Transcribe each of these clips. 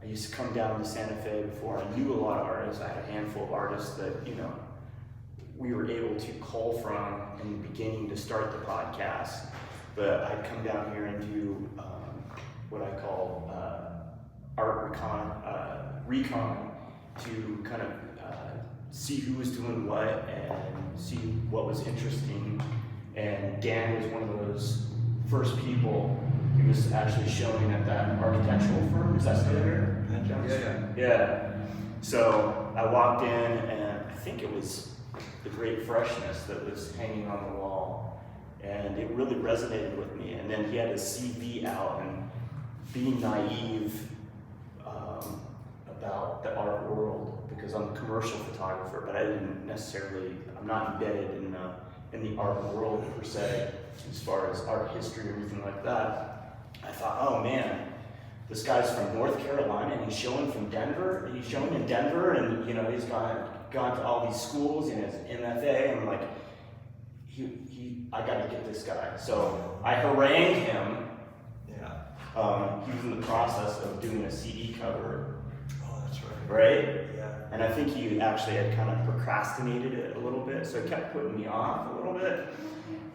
I used to come down to Santa Fe before I knew a lot of artists. I had a handful of artists that, we were able to cull from in the beginning to start the podcast. But I'd come down here and do what I call art recon to kind of see who was doing what and see what was interesting. And Dan was one of those first people. He was actually showing at that architectural firm. Is that still there? Yeah. So I walked in, and I think it was the great freshness that was hanging on the wall, and it really resonated with me. And then he had his CV out, and being naive about the art world, because I'm a commercial photographer, but I'm not embedded in the art world per se, as far as art history or anything like that. I thought, oh man, this guy's from North Carolina and he's showing from Denver. He's showing in Denver, and he's gone to all these schools and his MFA. And I'm like, I got to get this guy. So I harangued him. Yeah. He was in the process of doing a CD cover. Oh, that's right. Right? Yeah. And I think he actually had kind of procrastinated it a little bit, so it kept putting me off a little bit.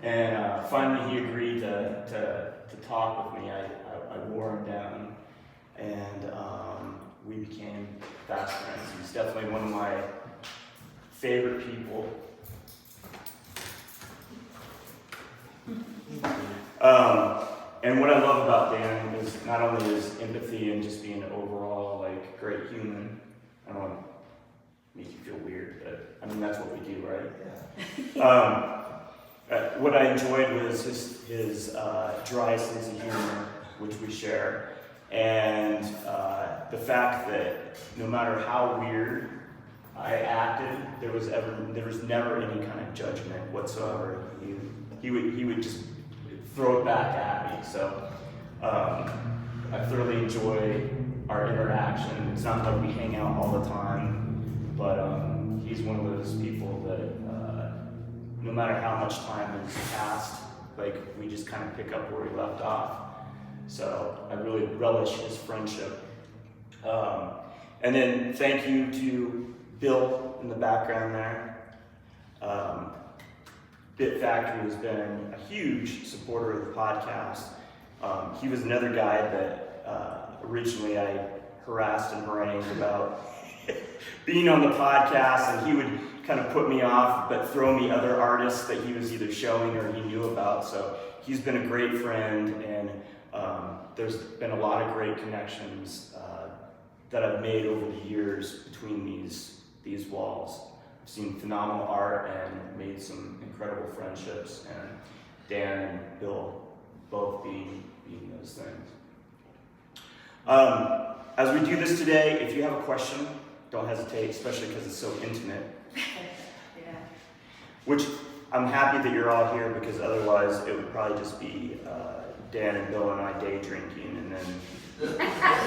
And finally he agreed to talk with me. I wore him down, and we became fast friends. He's definitely one of my favorite people. And what I love about Dan is not only his empathy and just being an overall great human. I don't want to make you feel weird, but I mean that's what we do, right? Yeah. What I enjoyed was his dry sense of humor, which we share, and the fact that no matter how weird I acted, there was never any kind of judgment whatsoever. He would just throw it back at me. So I thoroughly enjoy our interaction. It's not like we hang out all the time, but he's one of those people that no matter how much time has passed, we just kind of pick up where we left off. So I really relish his friendship. And then thank you to Bill in the background there. Bit Factory has been a huge supporter of the podcast. He was another guy that originally I harassed and harangued about being on the podcast, and he would kind of put me off, but throw me other artists that he was either showing or he knew about. So he's been a great friend, and there's been a lot of great connections that I've made over the years between these walls. I've seen phenomenal art and made some incredible friendships, and Dan and Bill both being those things. As we do this today, if you have a question, don't hesitate, especially because it's so intimate. Yeah. Which I'm happy that you're all here, because otherwise it would probably just be Dan and Bill and I day drinking, and then who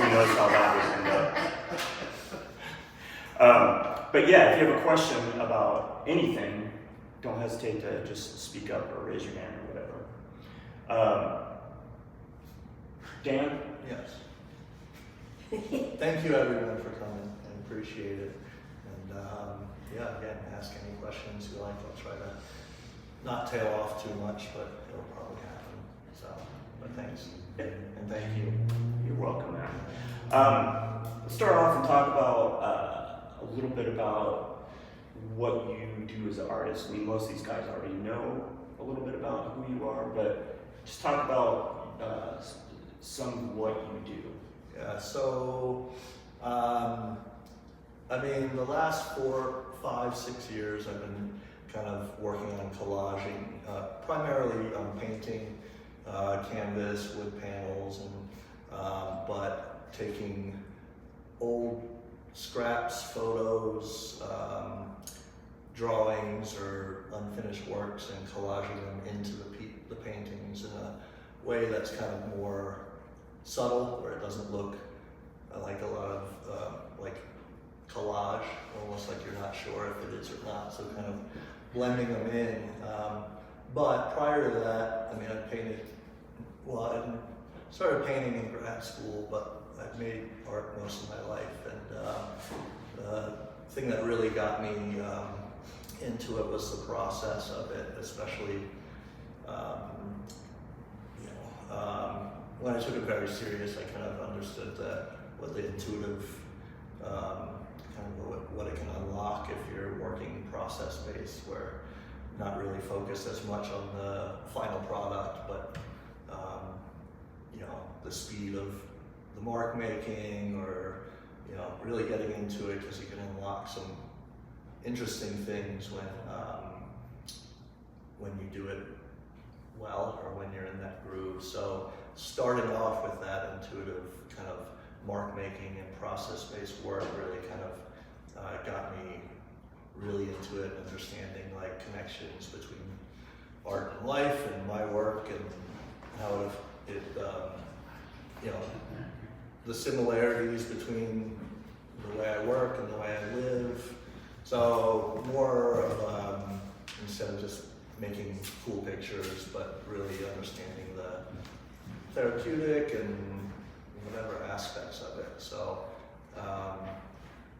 knows how that would end up. But yeah, if you have a question about anything, don't hesitate to just speak up or raise your hand or whatever. Dan? Yes. Thank you everyone for coming, and appreciate it. And again, ask any questions you like. I'll try to not tail off too much, but it'll probably happen. So, but thanks. And thank you. You're welcome, man. Let's start off and talk about a little bit about what you do as an artist. I mean, most of these guys already know a little bit about who you are, but just talk about some of what you do. Yeah, so, the last 4, 5, 6 years I've been kind of working on collaging, primarily painting, canvas, wood panels, and but taking old scraps, photos, drawings, or unfinished works, and collaging them into the paintings in a way that's kind of more subtle, where it doesn't look like a lot of collage, almost like you're not sure if it is or not, so kind of blending them in. But prior to that, I painted, started painting in grad school, but I've made art most of my life. And the thing that really got me into it was the process of it, especially when I took it very serious. I kind of understood what the intuitive what it can unlock if you're working process-based, where not really focused as much on the final product, but the speed of the mark making, or really getting into it, because you can unlock some interesting things when you do it well, or when you're in that groove. So starting off with that intuitive kind of mark making and process-based work really kind of got me really into it, understanding like connections between art and life and my work, and how it the similarities between the way I work and the way I live. So more of instead of just making cool pictures, but really understanding the therapeutic and whatever aspects of it. So,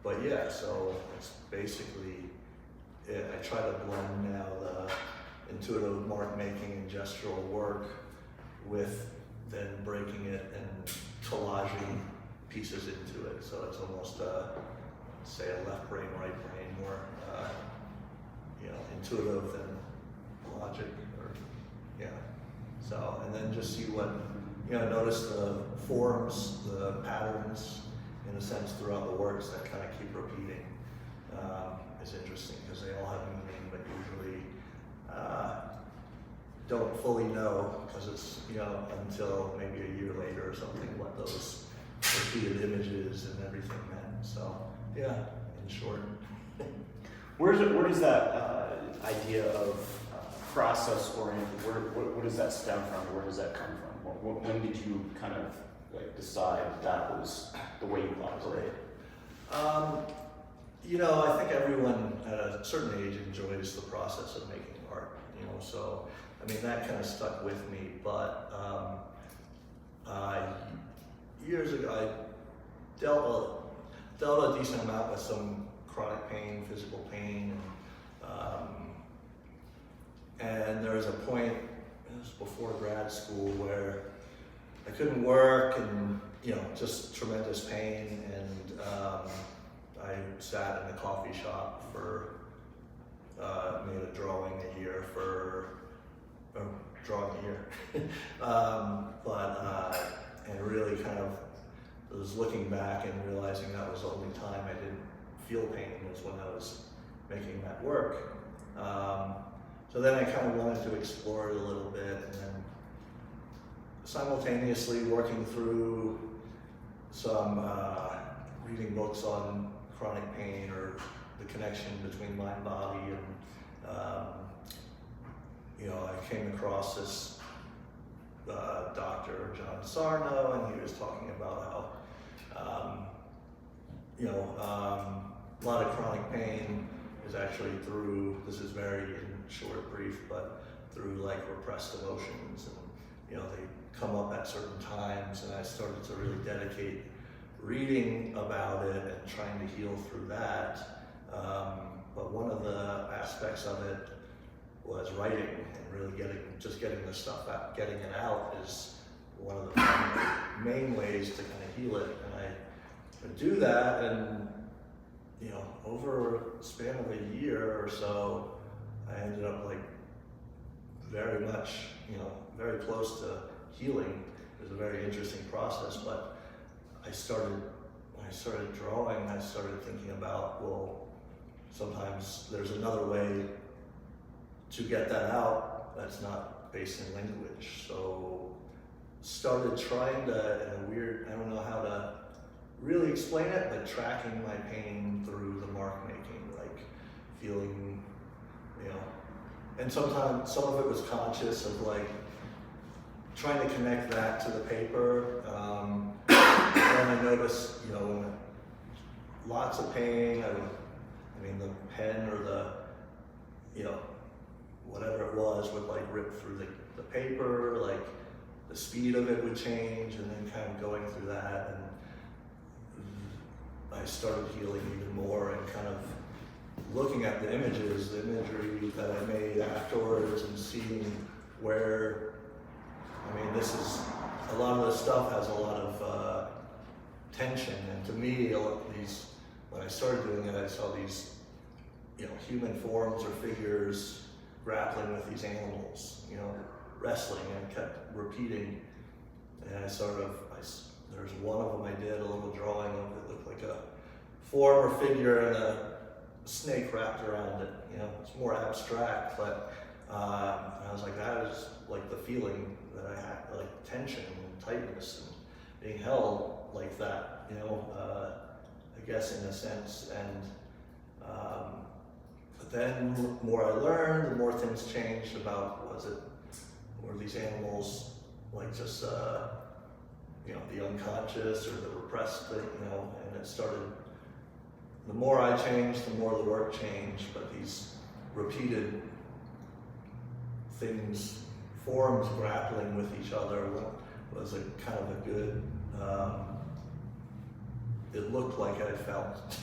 but yeah, so it's basically it. I try to blend now the intuitive mark making and gestural work with then breaking it and collaging pieces into it. So it's almost say a left brain, right brain, more intuitive than logic, or So, and then just see what notice the forms, the patterns, in a sense, throughout the works that kind of keep repeating. Is interesting, because they all have meaning, but usually don't fully know, because it's until maybe a year later or something what those repeated images and everything meant. So yeah, in short. Where does that idea of process oriented, where does that stem from? Where does that come from? When did you kind of like decide that was the way you operate? I think everyone at a certain age enjoys the process of making art, so I mean that kind of stuck with me. But years ago I dealt a decent amount with some chronic pain, physical pain, and there was a point, it was before grad school, where I couldn't work, and just tremendous pain, and I sat in a coffee shop for made a drawing a year and really kind of was looking back and realizing that was the only time I didn't feel pain, was when I was making that work. So then I kind of wanted to explore it a little bit, and then simultaneously working through some reading books on chronic pain, or the connection between mind and body, and I came across this Dr. John Sarno, and he was talking about how a lot of chronic pain is actually through, this is very in short, brief, but through like repressed emotions, and they come up at certain times, and I started to really dedicate reading about it and trying to heal through that. But one of the aspects of it was writing, and really getting the stuff out. Getting it out is one of the main ways to kind of heal it. And I would do that, and over a span of a year or so, I ended up like very much, very close to healing. It was a very interesting process, but when I started drawing, I started thinking about, well, sometimes there's another way to get that out that's not based in language. So started trying to, in a weird, I don't know how to really explain it, but tracking my pain through the mark making, like feeling, and sometimes some of it was conscious of like trying to connect that to the paper. And I noticed, lots of pain. The pen or the, whatever it was would like rip through the paper. Like the speed of it would change, and then kind of going through that, and I started healing even more and kind of looking at the images, the imagery that I made afterwards, and seeing where, I mean, this is, a lot of this stuff has a lot of tension, and to me, when I started doing it, I saw these, human forms or figures grappling with these animals, wrestling, and kept repeating, and there's one of them I did a little drawing of. It looked like a form or figure and a snake wrapped around it. It's more abstract, but I was like, that is like the feeling that I had, like tension and tightness and being held like that, I guess in a sense. And but then the more I learned, the more things changed about, were these animals like just the unconscious or the repressed thing, and it started, the more I changed, the more the work changed, but these repeated things, forms grappling with each other was a kind of a good, it looked like I felt.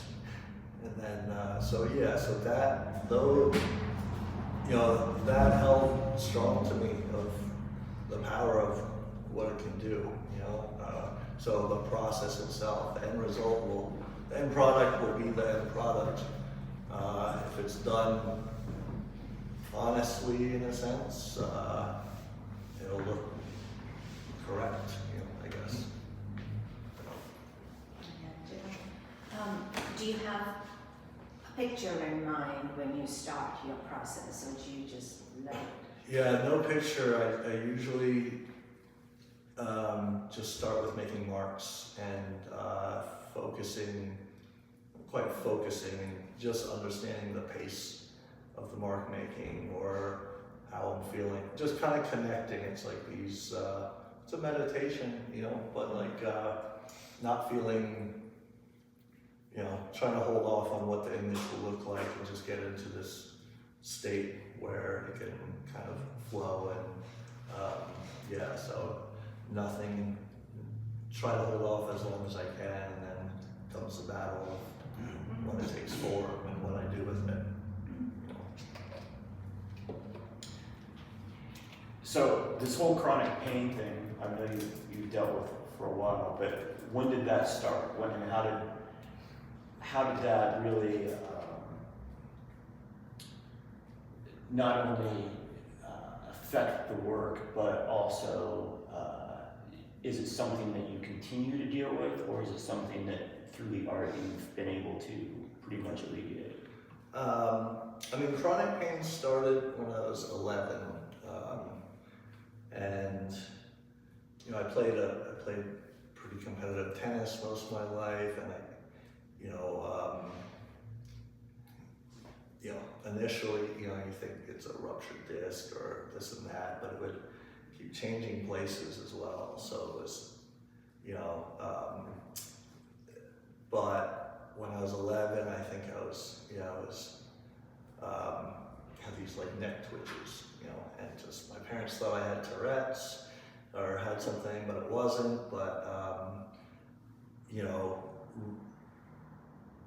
And then, so that, though, that held strong to me of the power of what it can do, so the process itself, the end result the end product will be the end product. If it's done honestly, in a sense, it'll look correct, I guess. Do you have a picture in mind when you start your process, or do you just let it? Yeah, no picture. I usually just start with making marks and focusing, and just understanding the pace of the mark making or how I'm feeling. Just kind of connecting. It's like these, it's a meditation, but like not feeling, trying to hold off on what the image will look like and just get into this state where it can kind of flow and so nothing, try to hold off as long as I can, and then comes the battle of when it takes form and what I do with it. So this whole chronic pain thing, I know you've dealt with for a while, but when did that start? When and how did that really not only affect the work, but also is it something that you continue to deal with, or is it something that through the art you've been able to pretty much alleviate? Chronic pain started when I was 11, and I played pretty competitive tennis most of my life, and initially, you think it's a ruptured disc or this and that, but it would keep changing places as well. So it was, but when I was 11, I think had these like neck twitches, and just my parents thought I had Tourette's or had something, but it wasn't. But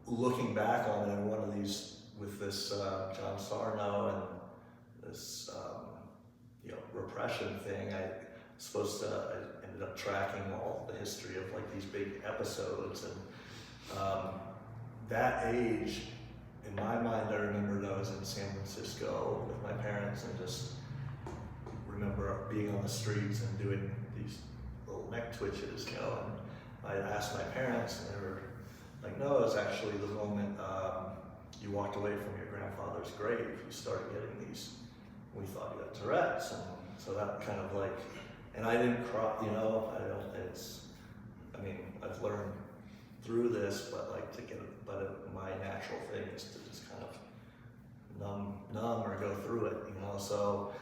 looking back on it, one of these with this John Sarno and this repression thing, I ended up tracking all the history of like these big episodes, and that age, in my mind, I remembered I was in San Francisco with my parents, and just remember being on the streets and doing these little neck twitches, and I asked my parents, and they were like, no, it was actually the moment you walked away from your grandfather's grave, you started getting these, we thought you had Tourette's, and so that kind of like, and I didn't cry, I've learned through this, but like my natural thing is to just kind of numb or go through it, so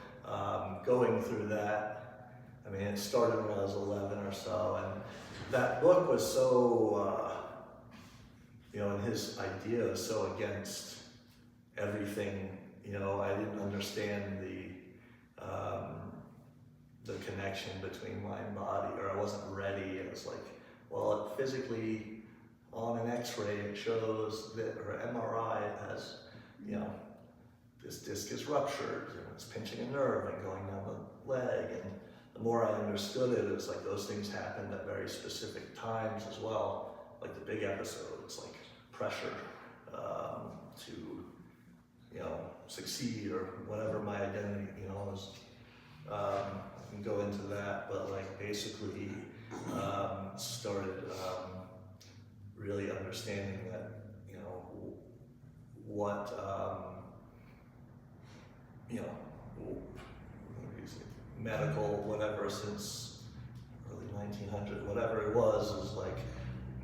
going through that, it started when I was 11 or so, and that book was so, and his idea was so against everything, I didn't understand the connection between mind and body, or I wasn't ready. It was like, well, physically on an X-ray it shows that, or MRI it has, you know, this disc is ruptured and it's pinching a nerve and going down the leg. And the more I understood it, it was like those things happened at very specific times as well. Like the big episode, it's like pressure to, you know, succeed or whatever my identity, you know, is. I can go into that, but like basically started really understanding that, you know, what, you know, what do you say, medical, whatever, since early 1900, whatever it was, is like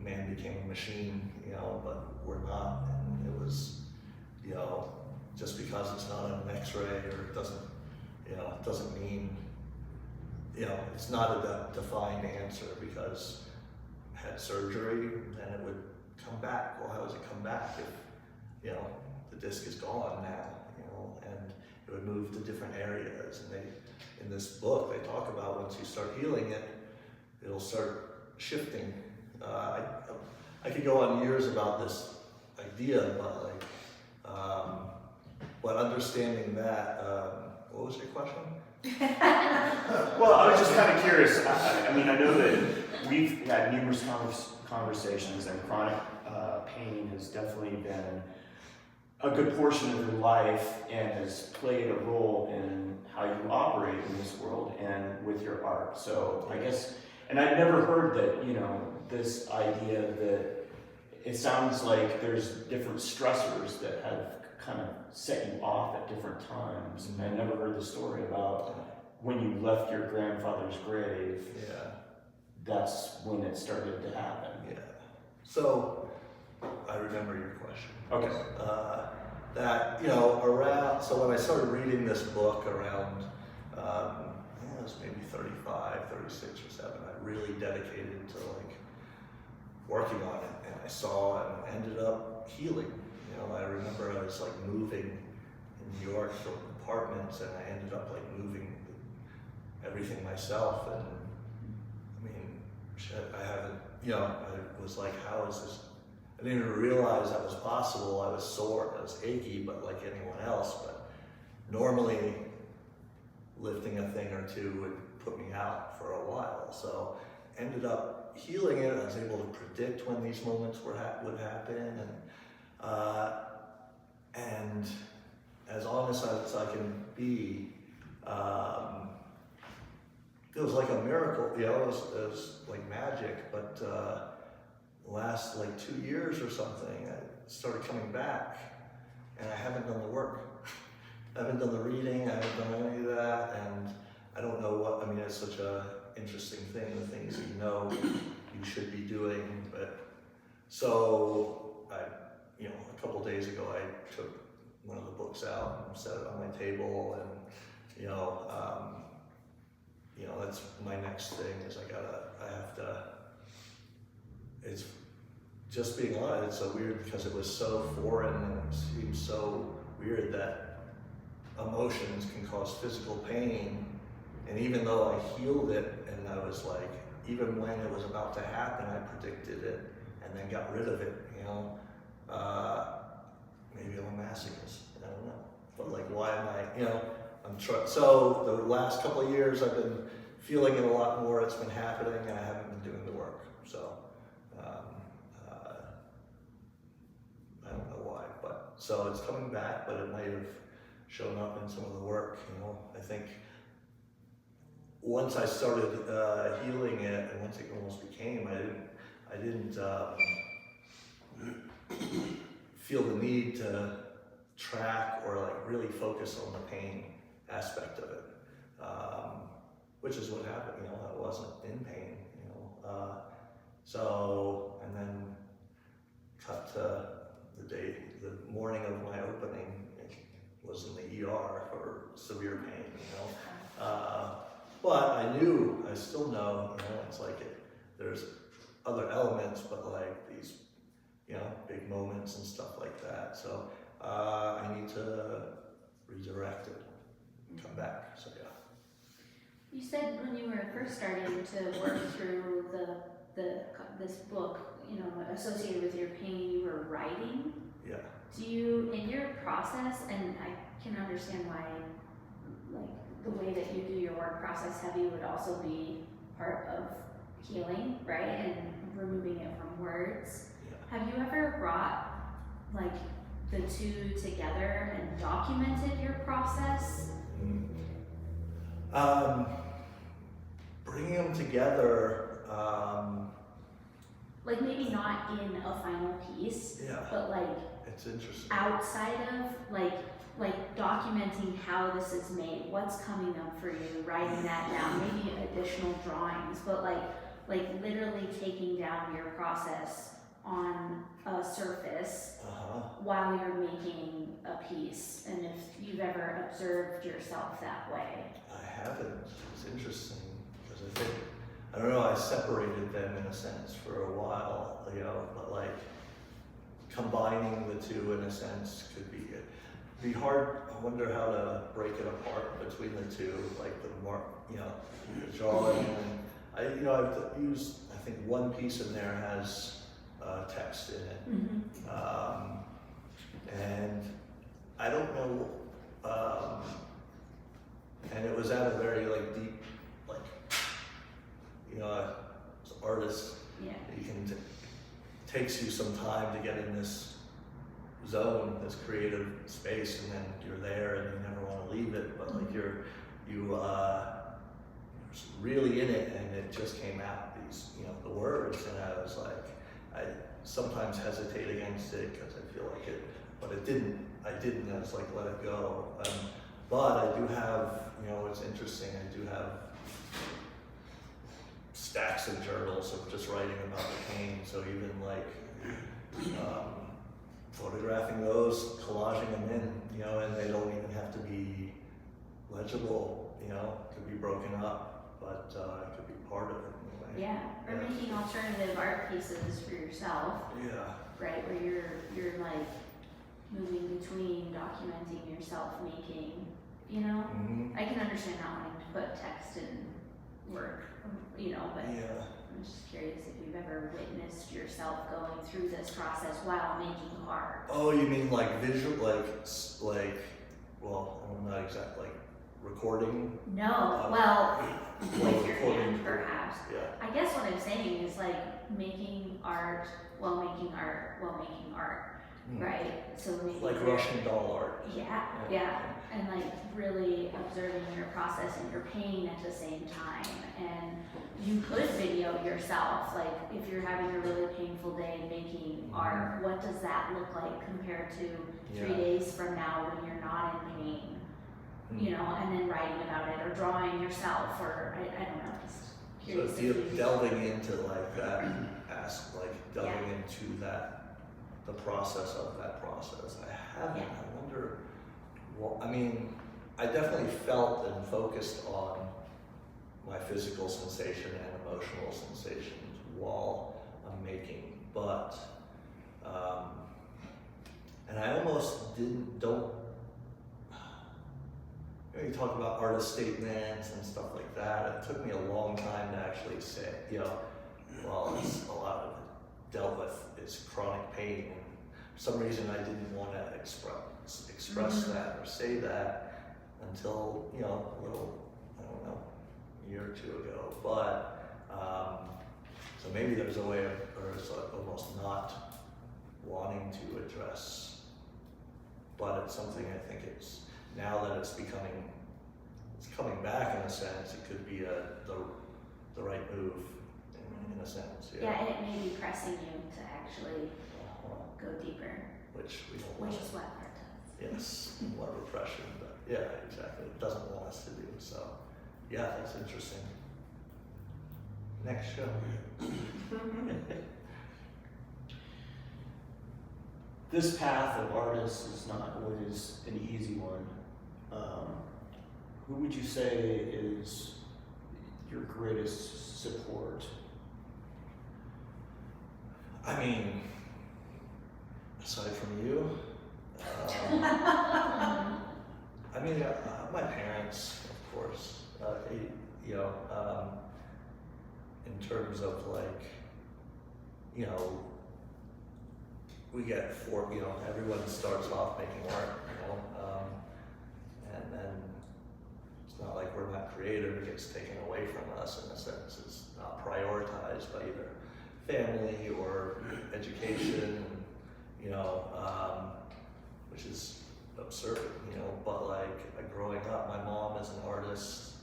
man became a machine, you know, but we're not. And it was, you know, just because it's not on an X-ray or it doesn't, you know, it doesn't mean, you know, it's not a defined answer, because I had surgery and it would come back. Well, how does it come back if, you know, the disc is gone now, you know, and it would move to different areas. And they, in this book, they talk about once you start healing it, it'll start shifting. I could go on years about this idea, but like, but understanding that, what was your question? Well, I was just kind of curious. I mean, I know that we've had numerous conversations, and chronic pain has definitely been a good portion of your life and has played a role in how you operate in this world and with your art. So I guess, and I've never heard that, you know, this idea that it sounds like there's different stressors that have kind of set you off at different times. And I never heard the story about when you left your grandfather's grave. Yeah. That's when it started to happen. Yeah. So I remember your question. Okay. That, you know, around, so when I started reading this book around, it was maybe 35, 36 or 7, I really dedicated to like working on it, and I saw it and ended up healing. You know, I remember I was like moving in New York from apartments, and I ended up like moving everything myself. And I mean, shit, I haven't, you know, I was like, how is this? I didn't even realize that was possible. I was sore, I was achy, but like anyone else. But normally, lifting a thing or two would put me out for a while. So ended up healing it. I was able to predict when these moments would happen, and as honest as I can be, it was like a miracle. You know, it was like magic. But last like 2 years or something, I started coming back, and I haven't done the work. I haven't done the reading, I haven't done any of that, and I don't know what, I mean, it's such a interesting thing, the things you know you should be doing. But so you know, a couple days ago, I took one of the books out and set it on my table, and you know, that's my next thing. Is I have to. It's just being honest. It's so weird because it was so foreign, and it seems so weird that emotions can cause physical pain. And even though I healed it, and I was like, even when it was about to happen, I predicted it and then got rid of it. You know. Maybe I'm a masochist, I don't know. But like, why am I, you know, so the last couple of years I've been feeling it a lot more, it's been happening, and I haven't been doing the work. So, I don't know why, but, so it's coming back, but it might have shown up in some of the work, you know. I think once I started healing it, and once it almost became, I didn't feel the need to track or like really focus on the pain aspect of it, which is what happened. You know, I wasn't in pain. You know, so and then cut to the morning of my opening. It was in the ER for severe pain. You know, but I still know. You know, it's like there's other elements, but like these, you know, big moments and stuff like that. So I need to redirect it and come back. So yeah. You said when you were first starting to work through this book, you know, associated with your pain, you were writing. Yeah. Do you, in your process, and I can understand why, like the way that you do your work process heavy would also be part of healing, right? And removing it from words. Yeah. Have you ever brought like the two together and documented your process? Bringing them together, Like maybe not in a final piece, yeah, but like it's interesting. outside of like documenting how this is made, what's coming up for you, writing that down, maybe additional drawings, but like literally taking down your process on a surface while you're making a piece, and if you've ever observed yourself that way. I haven't. It's interesting because I think, I don't know, I separated them in a sense for a while, you know, but like combining the two in a sense could be good. Be hard. I wonder how to break it apart between the two, like the mark, you know, the drawing. And I've used, I think one piece in there has text in it. Mm-hmm. And I don't know, and it was at a very like deep, like, you know, as an artist, Yeah. you can, takes you some time to get in this zone, this creative space, and then you're there and you never want to leave it, but like you're really in it, and it just came out, these, you know, the words, and I was like, I sometimes hesitate against it because I feel like it, but I didn't, I was like, let it go. But I do have, you know, it's interesting, I do have stacks of journals of just writing about the pain, so even like photographing those, collaging them in, you know, and they don't even have to be legible, you know, it could be broken up, but it could be part of it in a way. Yeah, or making alternative art pieces for yourself, Yeah. right? Where you're like moving between documenting yourself making, you know? Mm-hmm. I can understand not wanting to put text in work, you know, but Yeah. I'm just curious if you've ever witnessed yourself going through this process while making art. Oh, you mean like visual, well, I'm not exactly, like recording? No, well, with your recording. hand perhaps. Yeah. I guess what I'm saying is like making art while making art while making art, right? So maybe Like Russian doll art. yeah, and like really observing your process and your pain at the same time. And you could video yourself, like if you're having a really painful day making art, what does that look like compared to 3 days from now when you're not in pain? You know, and then writing about it or drawing yourself, or I don't know, just curious. So delving into like that, delving into that, the process of that process. I haven't. I wonder. Well, I mean, I definitely felt and focused on my physical sensation and emotional sensations while I'm making, but and I almost don't. You talk about artist statements and stuff like that. It took me a long time to actually say, you know, well, it's a lot of it dealt with is chronic pain, and for some reason I didn't want to express that or say that until, you know, a little, I don't know, a year or two ago. But so maybe there's a way of, or it's like almost not wanting to address, but it's something I think it's, now that it's coming back in a sense, it could be the right move in a sense. Yeah, and it may be pressing you to actually go deeper. Which we don't Which want. is what art does. Yes, more repression, but yeah, exactly. It doesn't want us to do, so yeah, that's interesting. Next show. This path of artists is not always an easy one. Who would you say is your greatest support? I mean, aside from you, I mean, my parents, of course. you know, in terms of like, you know, we get everyone starts off making art, and then it's not like we're not creative, it gets taken away from us in a sense. It's not prioritized by either family or education, which is absurd, but like growing up, my mom is an artist,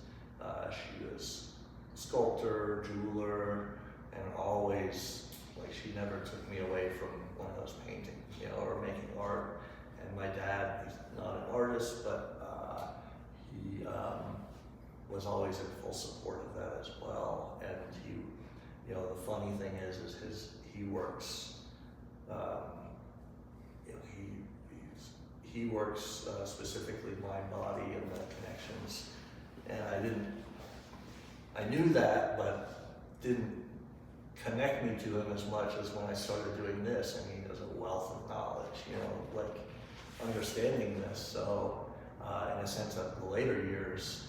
she was a sculptor, jeweler, and always, like, she never took me away from one of those paintings, or making art. And my dad, he's not an artist, but he was always in full support of that as well. And the funny thing is he works, he works specifically mind, body, and the connections. And I knew that, but didn't connect me to him as much as when I started doing this. I mean, there's a wealth of knowledge, like understanding this. So, in a sense, of the later years,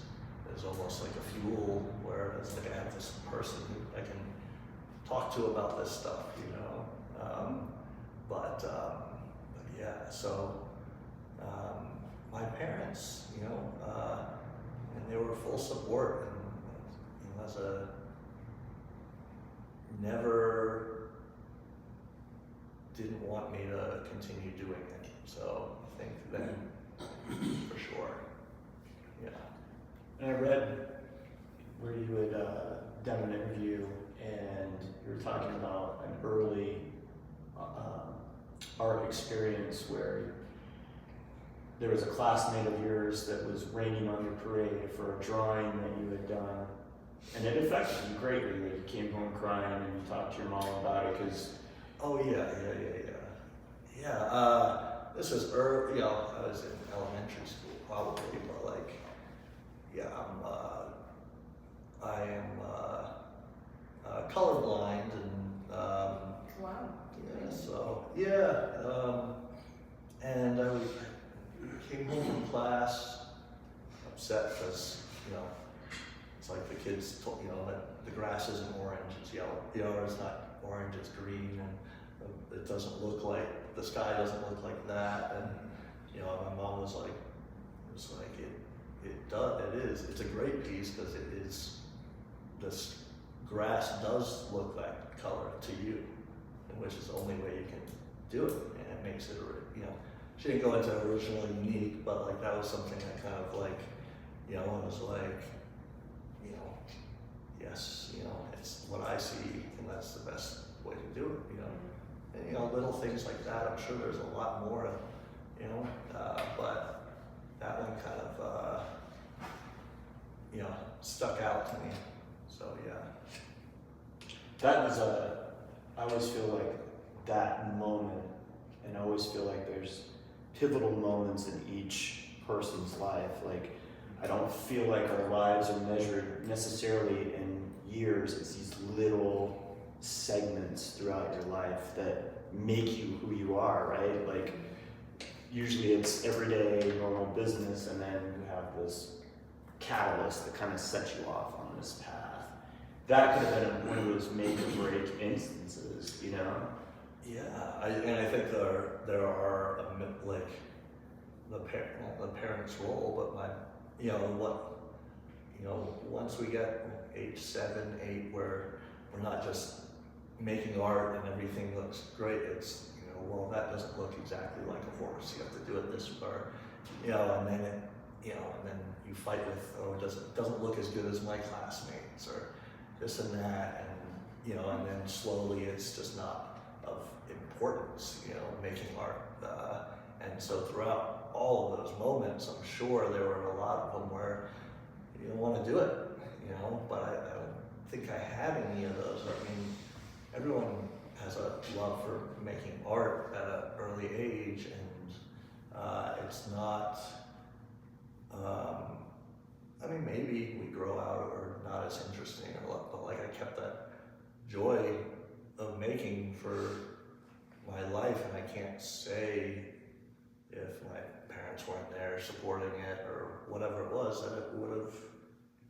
there's almost like a fuel where it's like I have this person who I can talk to about this stuff, but yeah, so my parents, and they were full support, and as a never didn't want me to continue doing it. So I think that for sure, yeah. And I read where you had done an interview and you were talking about an early art experience where there was a classmate of yours that was raining on your parade for a drawing that you had done, and it affected you greatly. Like, you came home crying and you talked to your mom about it because. Oh yeah. This was early. I was in elementary school probably, but like, yeah, I am colorblind, and Wow. yeah, so yeah, and I came home from class upset because it's like the kids told that the grass isn't orange, it's yellow. It's not orange, it's green, and it doesn't look like, the sky doesn't look like that. And my mom was like, it's a great piece because it is, this grass does look that color to you, and which is the only way you can do it, and it makes it, she didn't go into original and unique, but like that was something that kind of like, it was like, yes, it's what I see, and that's the best way to do it, and little things like that. I'm sure there's a lot more, but that one kind of, stuck out to me. So yeah. That was I always feel like that moment, and I always feel like there's pivotal moments in each person's life. Like, I don't feel like our lives are measured necessarily in years. It's these little segments throughout your life that make you who you are, right? Like, usually it's everyday normal business, and then you have this catalyst that kind of sets you off on this path. That could have been one of those make or break instances, Yeah, and I think there are like the parent's role, but once we get age 7, 8, where we're not just making art and everything looks great, it's well, that doesn't look exactly like a horse. You have to do it this way, and then and then you fight with, it doesn't look as good as my classmates, or this and that, and and then slowly it's just not of importance, making art. And so throughout all of those moments, I'm sure there were a lot of them where you don't want to do it, but I don't think I had any of those. I mean, everyone has a love for making art at an early age, and it's not, maybe we grow out or not as interesting, but like I kept that joy of making for my life, and I can't say if my parents weren't there supporting it or whatever it was, that it would have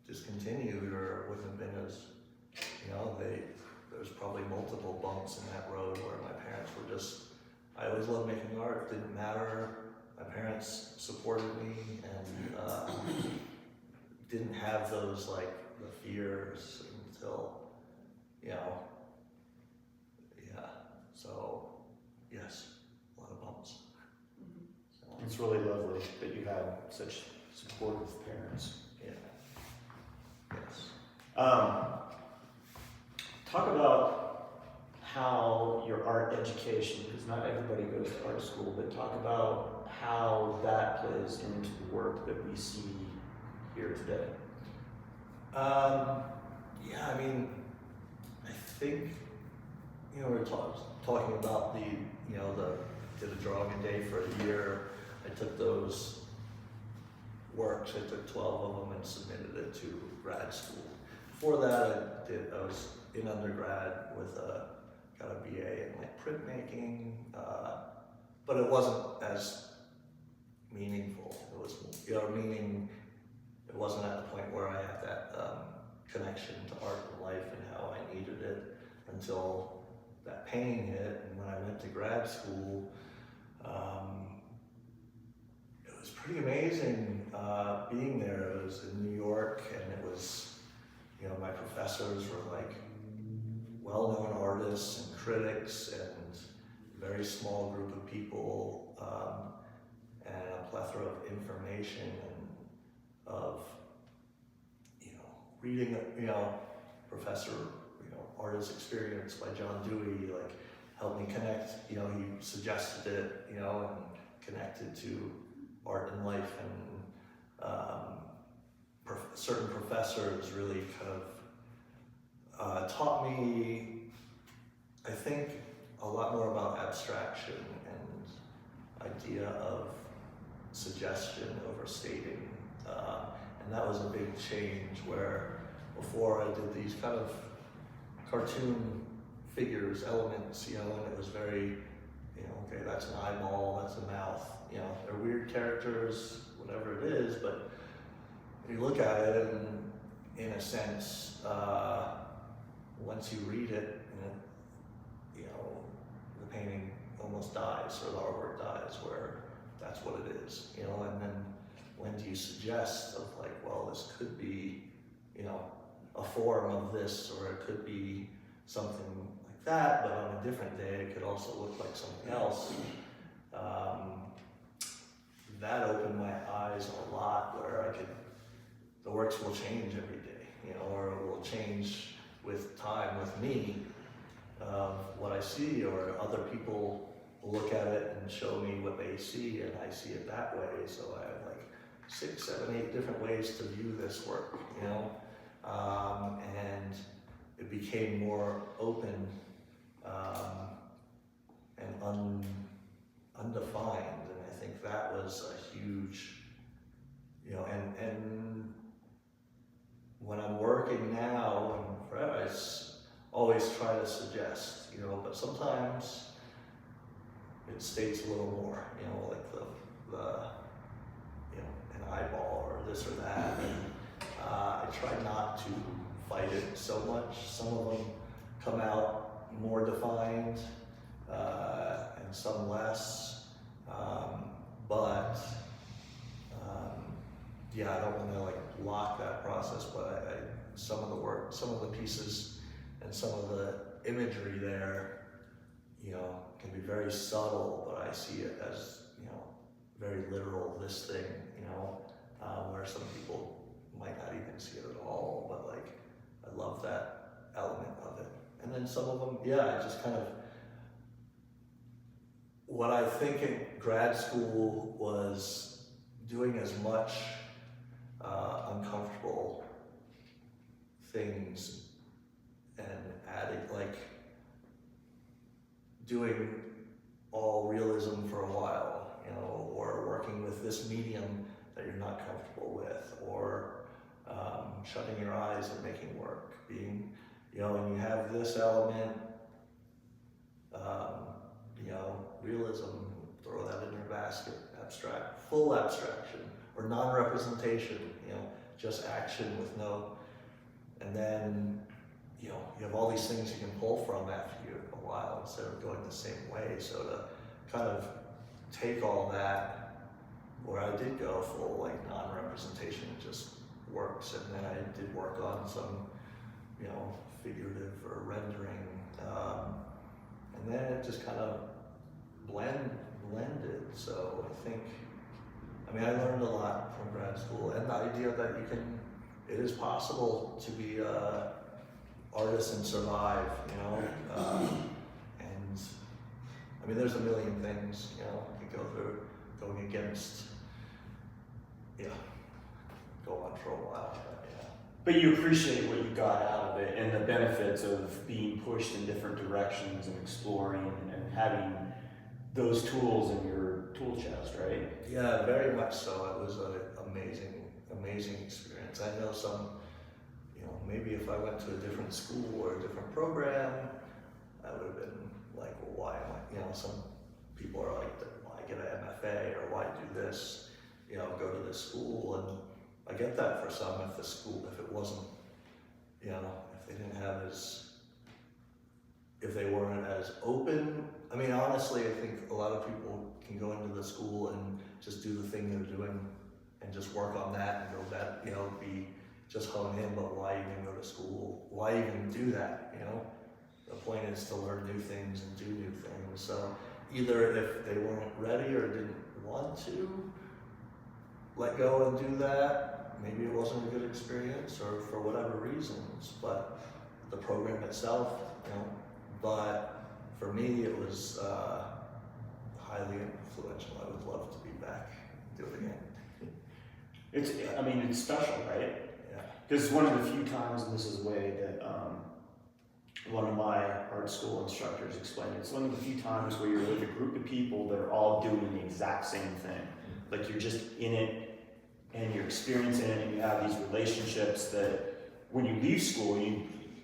discontinued, or it wouldn't have been as, there's probably multiple bumps in that road where my parents were just, I always loved making art, didn't matter. My parents supported me and didn't have those like the fears until, so yes, a lot of bumps. So, It's really lovely that you had such supportive parents. yeah, yes. Talk about how your art education, because not everybody goes to art school, but talk about how that plays into the work that we see here today. Yeah, I mean, I think, we were talking about did a drawing a day for a year. I took those works, I took 12 of them and submitted it to grad school. Before that, I was in undergrad with got a BA in like printmaking, but it wasn't as meaningful. It was, meaning it wasn't at the point where I had that connection to art and life and how I needed it until that pain hit. And when I went to grad school, it was pretty amazing being there. It was in New York, and it was, my professors were like well-known artists and critics and a very small group of people, and a plethora of information and of, reading, Professor, Artist Experience by John Dewey, like, helped me connect, he suggested it, and connected to art and life, and certain professors really kind of taught me, I think, a lot more about abstraction and idea of suggestion over stating, and that was a big change where before I did these kind of cartoon figures, elements, and it was very, okay, that's an eyeball, that's a mouth, they're weird characters, whatever it is, but you look at it and in a sense, once you read it, the painting almost dies, or the artwork dies, where that's what it is, and then when do you suggest of like, well, this could be, a form of this, or it could be something like that, but on a different day, it could also look like something else. That opened my eyes a lot, where the works will change every day, or it will change with time, with me, what I see, or other people will look at it and show me what they see, and I see it that way. So I have like 6, 7, 8 different ways to view this work, and it became more open and undefined, and I think that was a huge, and when I'm working now and forever, I always try to suggest, but sometimes it states a little more, like the an eyeball or this or that, and I try not to fight it so much. Some of them come out more defined, and some less, but yeah, I don't want to like block that process, but some of the work, some of the pieces, and some of the imagery there, can be very subtle, but I see it as, very literal, this thing, where some people might not even see it at all, but like, I love that element of it. And then some of them, yeah, I just kind of, what I think in grad school was doing as much uncomfortable things and adding, like, doing all realism for a while, or working with this medium that you're not comfortable with, or shutting your eyes and making work, being, and you have this element, realism, throw that in your basket, full abstraction, or non-representation, just action with no, and then, you know, you have all these things you can pull from after you a while instead of going the same way. So to kind of take all that, where I did go full like non-representation, it just works. And then I did work on some, you know, figurative or rendering, and then it just kind of blended. So I think, I mean, I learned a lot from grad school, and the idea that it is possible to be a artist and survive, you know, and I mean, there's a million things, you know, you go through, going against, yeah, go on for a while, but yeah. But you appreciate what you got out of it and the benefits of being pushed in different directions and exploring and having those tools in your tool chest, right? Yeah, very much so. It was an amazing experience. I know some, you know, maybe if I went to a different school or a different program, I would have been like, well, why am I, you know, some people are like, why get an MFA or why do this, you know, go to this school. And I get that for some, if the school, if it wasn't, you know, if they didn't have if they weren't as open. I mean, honestly, I think a lot of people can go into the school and just do the thing they're doing and just work on that and go that, you know, be just hone in, but why even go to school? Why even do that, you know? The point is to learn new things and do new things. So either if they weren't ready or didn't want to let go and do that, maybe it wasn't a good experience or for whatever reasons, but the program itself, you know, but for me it was highly influential. I would love to be back, do it again. I mean, it's special, right? Yeah. Because one of the few times, and this is the way that one of my art school instructors explained it, it's one of the few times where you're with a group of people that are all doing the exact same thing. Like you're just in it and you're experiencing it and you have these relationships that when you leave school,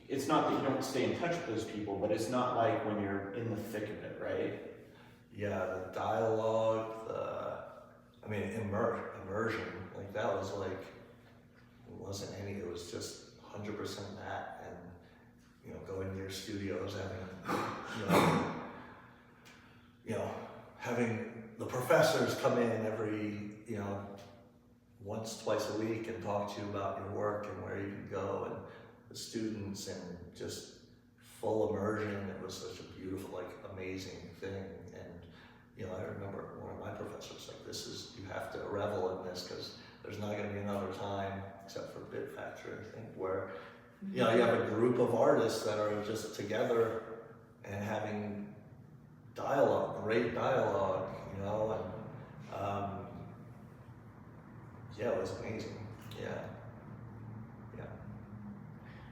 it's not that you don't stay in touch with those people, but it's not like when you're in the thick of it, right? Yeah, the dialogue, immersion, like that was like, it wasn't any, it was just 100% that, and, you know, going to your studios, having the professors come in every, you know, once, twice a week and talk to you about your work and where you can go, and the students, and just full immersion. It was such a beautiful, like, amazing thing. And, you know, I remember one of my professors like, you have to revel in this, because there's not going to be another time, except for Bit Factory, I think, where, you know, you have a group of artists that are just together and having dialogue, great dialogue, you know, and yeah, it was amazing. Yeah.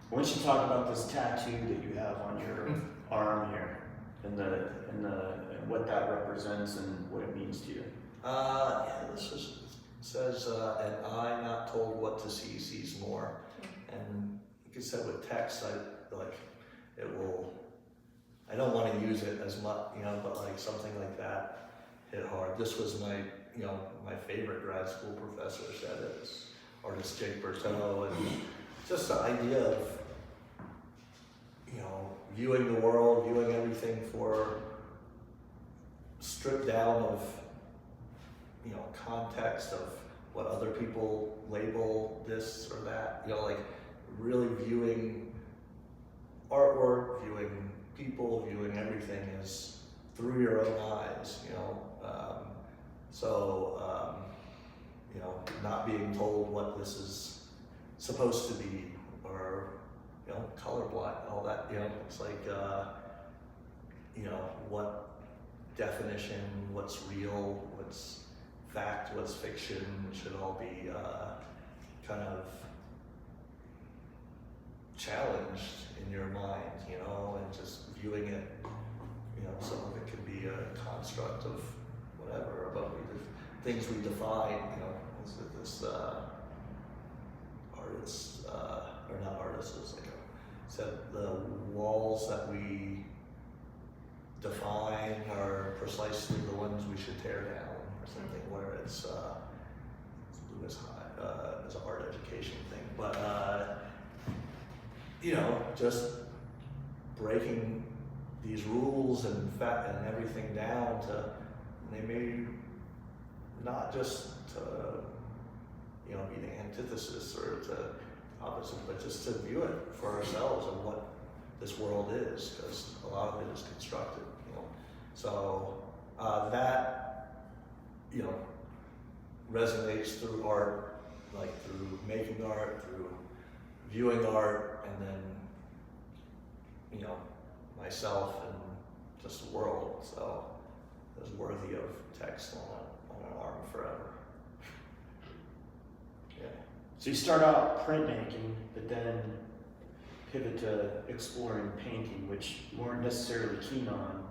Why don't you talk about this tattoo that you have on your arm here, and what that represents and what it means to you? Says, an eye not told what to see sees more. And like I said, with text, I don't want to use it as much, you know, but like something like that hit hard. This was my favorite grad school professor said it. It's artist Jake Berteau, and just the idea of, you know, viewing the world, viewing everything for stripped down of, you know, context of what other people label this or that, you know, like really viewing artwork, viewing people, viewing everything is through your own eyes, you know. You know, not being told what this is supposed to be, or, you know, colorblind, all that, you know, it's like, you know, what definition, what's real, what's fact, what's fiction, should all be kind of challenged in your mind, you know, and just viewing it, you know, some of it can be a construct of whatever, but things we define, you know, this artist, or not artist, it's like said the walls that we define are precisely the ones we should tear down, or something, where it's as high as an art education thing, but just breaking these rules and everything down to maybe not just to be the antithesis or to opposite, but just to view it for ourselves and what this world is, because a lot of it is constructed. So that resonates through art, like through making art, through viewing art, and then myself and just the world. So it was worthy of text on an arm forever. Yeah. So you start out printmaking, but then pivot to exploring painting, which you weren't necessarily keen on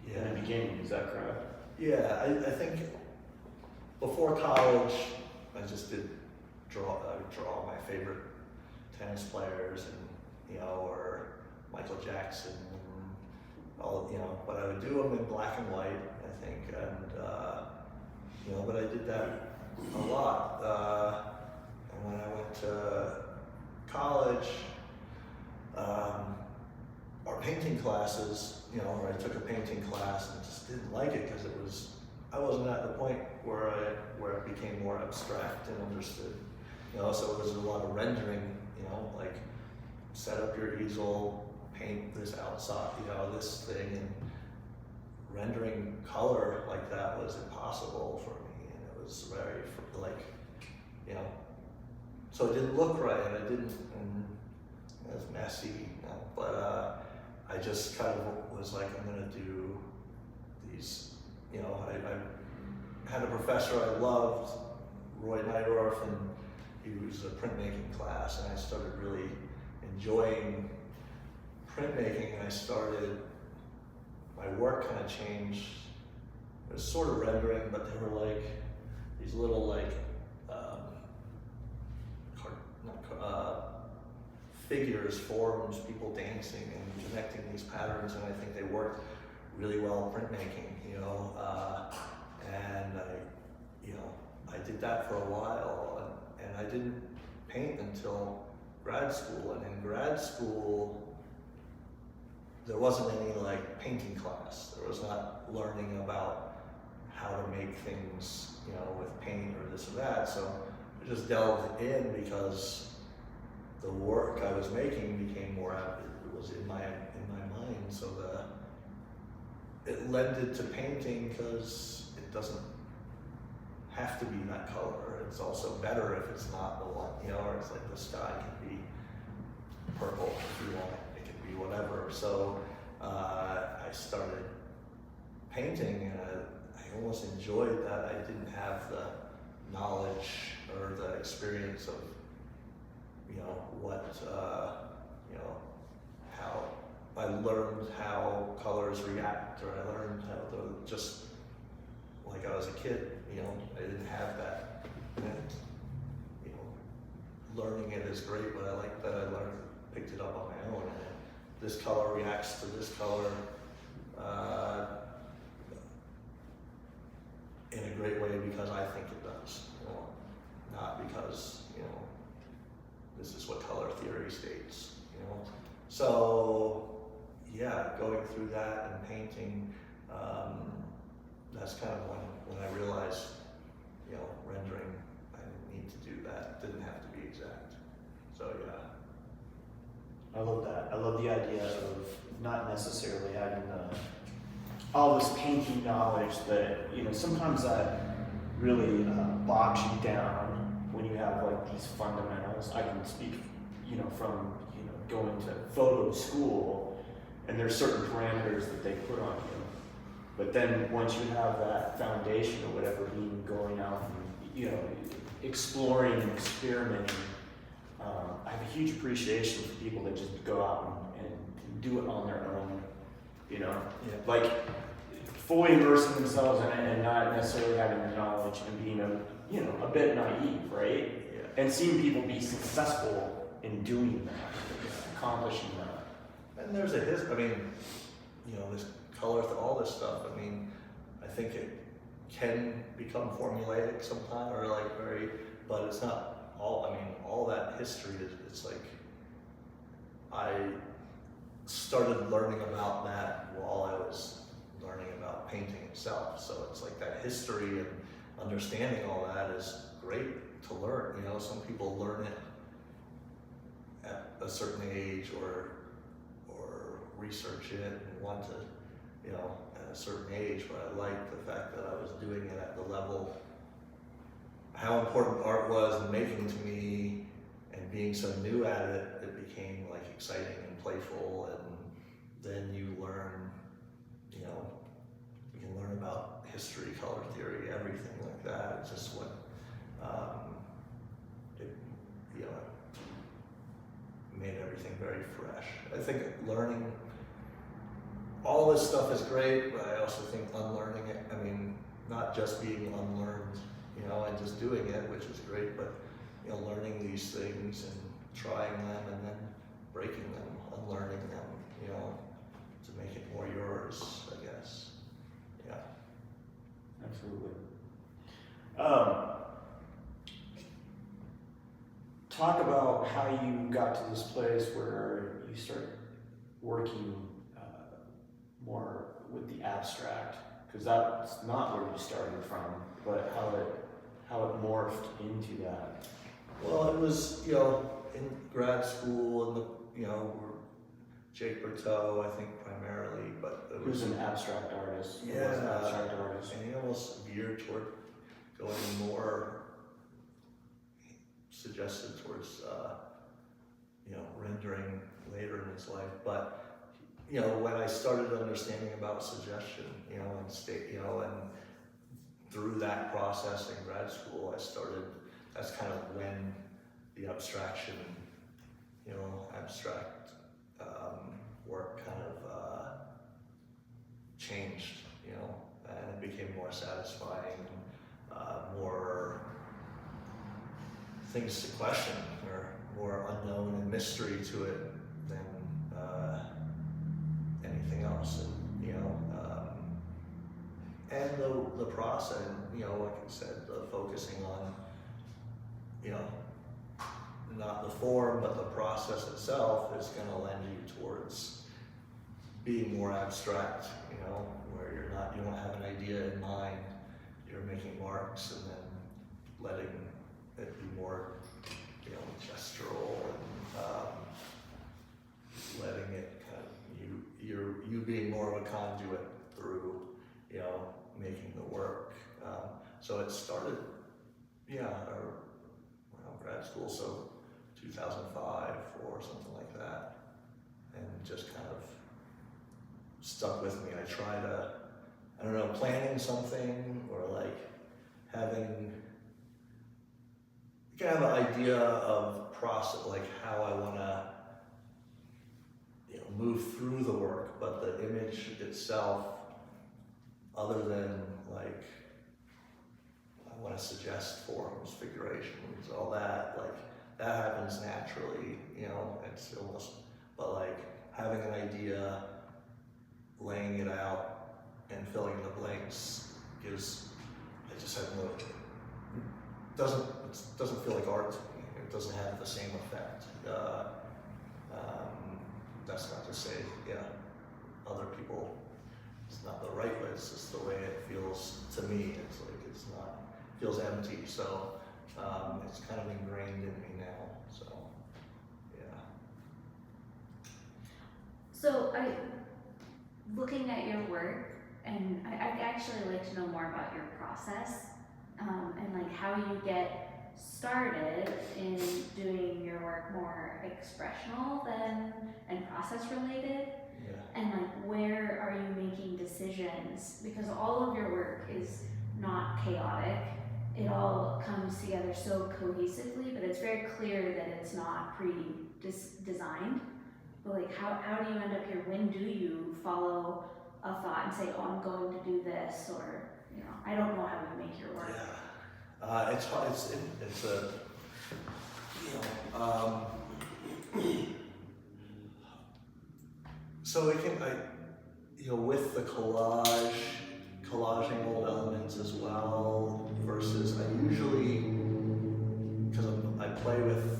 in the beginning. Is that correct? Yeah, I think before college, I just did draw. I would draw my favorite tennis players, and or Michael Jackson, and all but I would do them in black and white, I think, and but I did that a lot. And when I went to college, our painting classes, where I took a painting class and just didn't like it because I wasn't at the point where it became more abstract and understood. So it was a lot of rendering, like set up your easel, paint this outside, this thing, and rendering color like that was impossible for me, and it was very so it didn't look right, and and it was messy, but I just kind of was like, I'm gonna do these, I had a professor I loved, Roy Neidorf, and he was a printmaking class, and I started really enjoying printmaking, and my work kind of changed. It was sort of rendering, but they were like these little figures, forms, people dancing and connecting these patterns, and I think they worked really well in printmaking, and I did that for a while, and I didn't paint until grad school, and in grad school there wasn't any painting class. There was not learning about how to make things, with paint or this or that, so I just delved in because the work I was making became more it was in my mind, so it lended to painting because it doesn't have to be that color. It's also better if it's not the one, or it's like the sky can be purple if you want it can be whatever. So I started painting, and I almost enjoyed that. I didn't have the knowledge or the experience of how I learned how colors react, or I learned how to just like I was a kid, I didn't have that. And, learning it is great, but I like that I picked it up on my own. And this color reacts to this color in a great way because I think it does, not because, this is what color theory states, So, yeah, going through that and painting, that's kind of when I realized, rendering, I didn't need to do that. It didn't have to be exact. So, yeah. I love that. I love the idea of not necessarily having all this painting knowledge that, sometimes that really bogs you down when you have these fundamentals. I can speak, from, going to photo school, and there's certain parameters that they put on you. But then once you have that foundation or whatever, going out and, exploring and experimenting, I have a huge appreciation for people that just go out and do it on their own, Yeah. Fully immersing themselves in it and not necessarily having the knowledge and being a bit naive, right? Yeah. And seeing people be successful in doing that, accomplishing that. And there's this color, all this stuff. I think can become formulaic sometimes, or like very, but it's not all, I mean, all that history is, it's like, I started learning about that while I was learning about painting itself. So it's like that history and understanding all that is great to learn. You know, some people learn it at a certain age or research it and want to, you know, at a certain age, but I like the fact that I was doing it at the level, how important art was and making to me, and being so new at it, it became like exciting and playful, and then you learn, you know, you can learn about history, color theory, everything like that. It's just what, it, you know, made everything very fresh. I think learning all this stuff is great, but I also think unlearning it, I mean, not just being unlearned, you know, and just doing it, which is great, but, you know, learning these things and trying them and then breaking them, unlearning them, you know, to make it more yours, I guess. Yeah. Absolutely. Talk about how you got to this place where you start working more with the abstract, because that's not where you started from, but how it morphed into that. Well, it was, you know, in grad school, and the, you know, Jake Berteau, I think primarily, but it He was was an abstract artist. He Yeah, was an abstract artist. and he almost veered toward going more suggested towards, you know, rendering later in his life. But, you know, when I started understanding about suggestion, you know, and you know, and through that process in grad school, I started, that's kind of when the abstraction, you know, abstract work kind of changed, you know, and it became more satisfying, more things to question, or more unknown and mystery to it than anything else. And, you know, and the process, you know, like I said, the focusing on, you know, not the form, but the process itself is going to lend you towards being more abstract, you know, where you don't have an idea in mind, you're making marks and then letting it be more, you know, gestural, and letting it kind of, you being more of a conduit through, you know, making the work. So it started, yeah, around grad school, so 2005 or something like that, and just kind of stuck with me. I try to, I don't know, planning something, or like having, you can have an idea of process, like how I want to, you know, move through the work, but the image itself, other than like, I want to suggest forms, figurations, all that, like that happens naturally, you know, it's almost, but like having an idea, laying it out, and filling in the blanks gives, I just have no, it doesn't feel like art to me. It doesn't have the same effect. That's not to say, yeah, other people, it's not the right way, it's just the way it feels to me. It's like, it's not, it feels empty. So it's kind of ingrained in me now, so, yeah. So looking at your work, and I'd actually like to know more about your process, and like how you get started in doing your work more expressional and process related, Yeah. and like where are you making decisions, because all of your work is not chaotic. It all comes together so cohesively, but it's very clear that it's not designed. But like how do you end up here? When do you follow a thought and say, oh, I'm going to do this, or, you know, I don't know how you make your work. Yeah, it's hard. It's a, you know, so you know, with the collage, collaging old elements as well, versus I usually, because I play with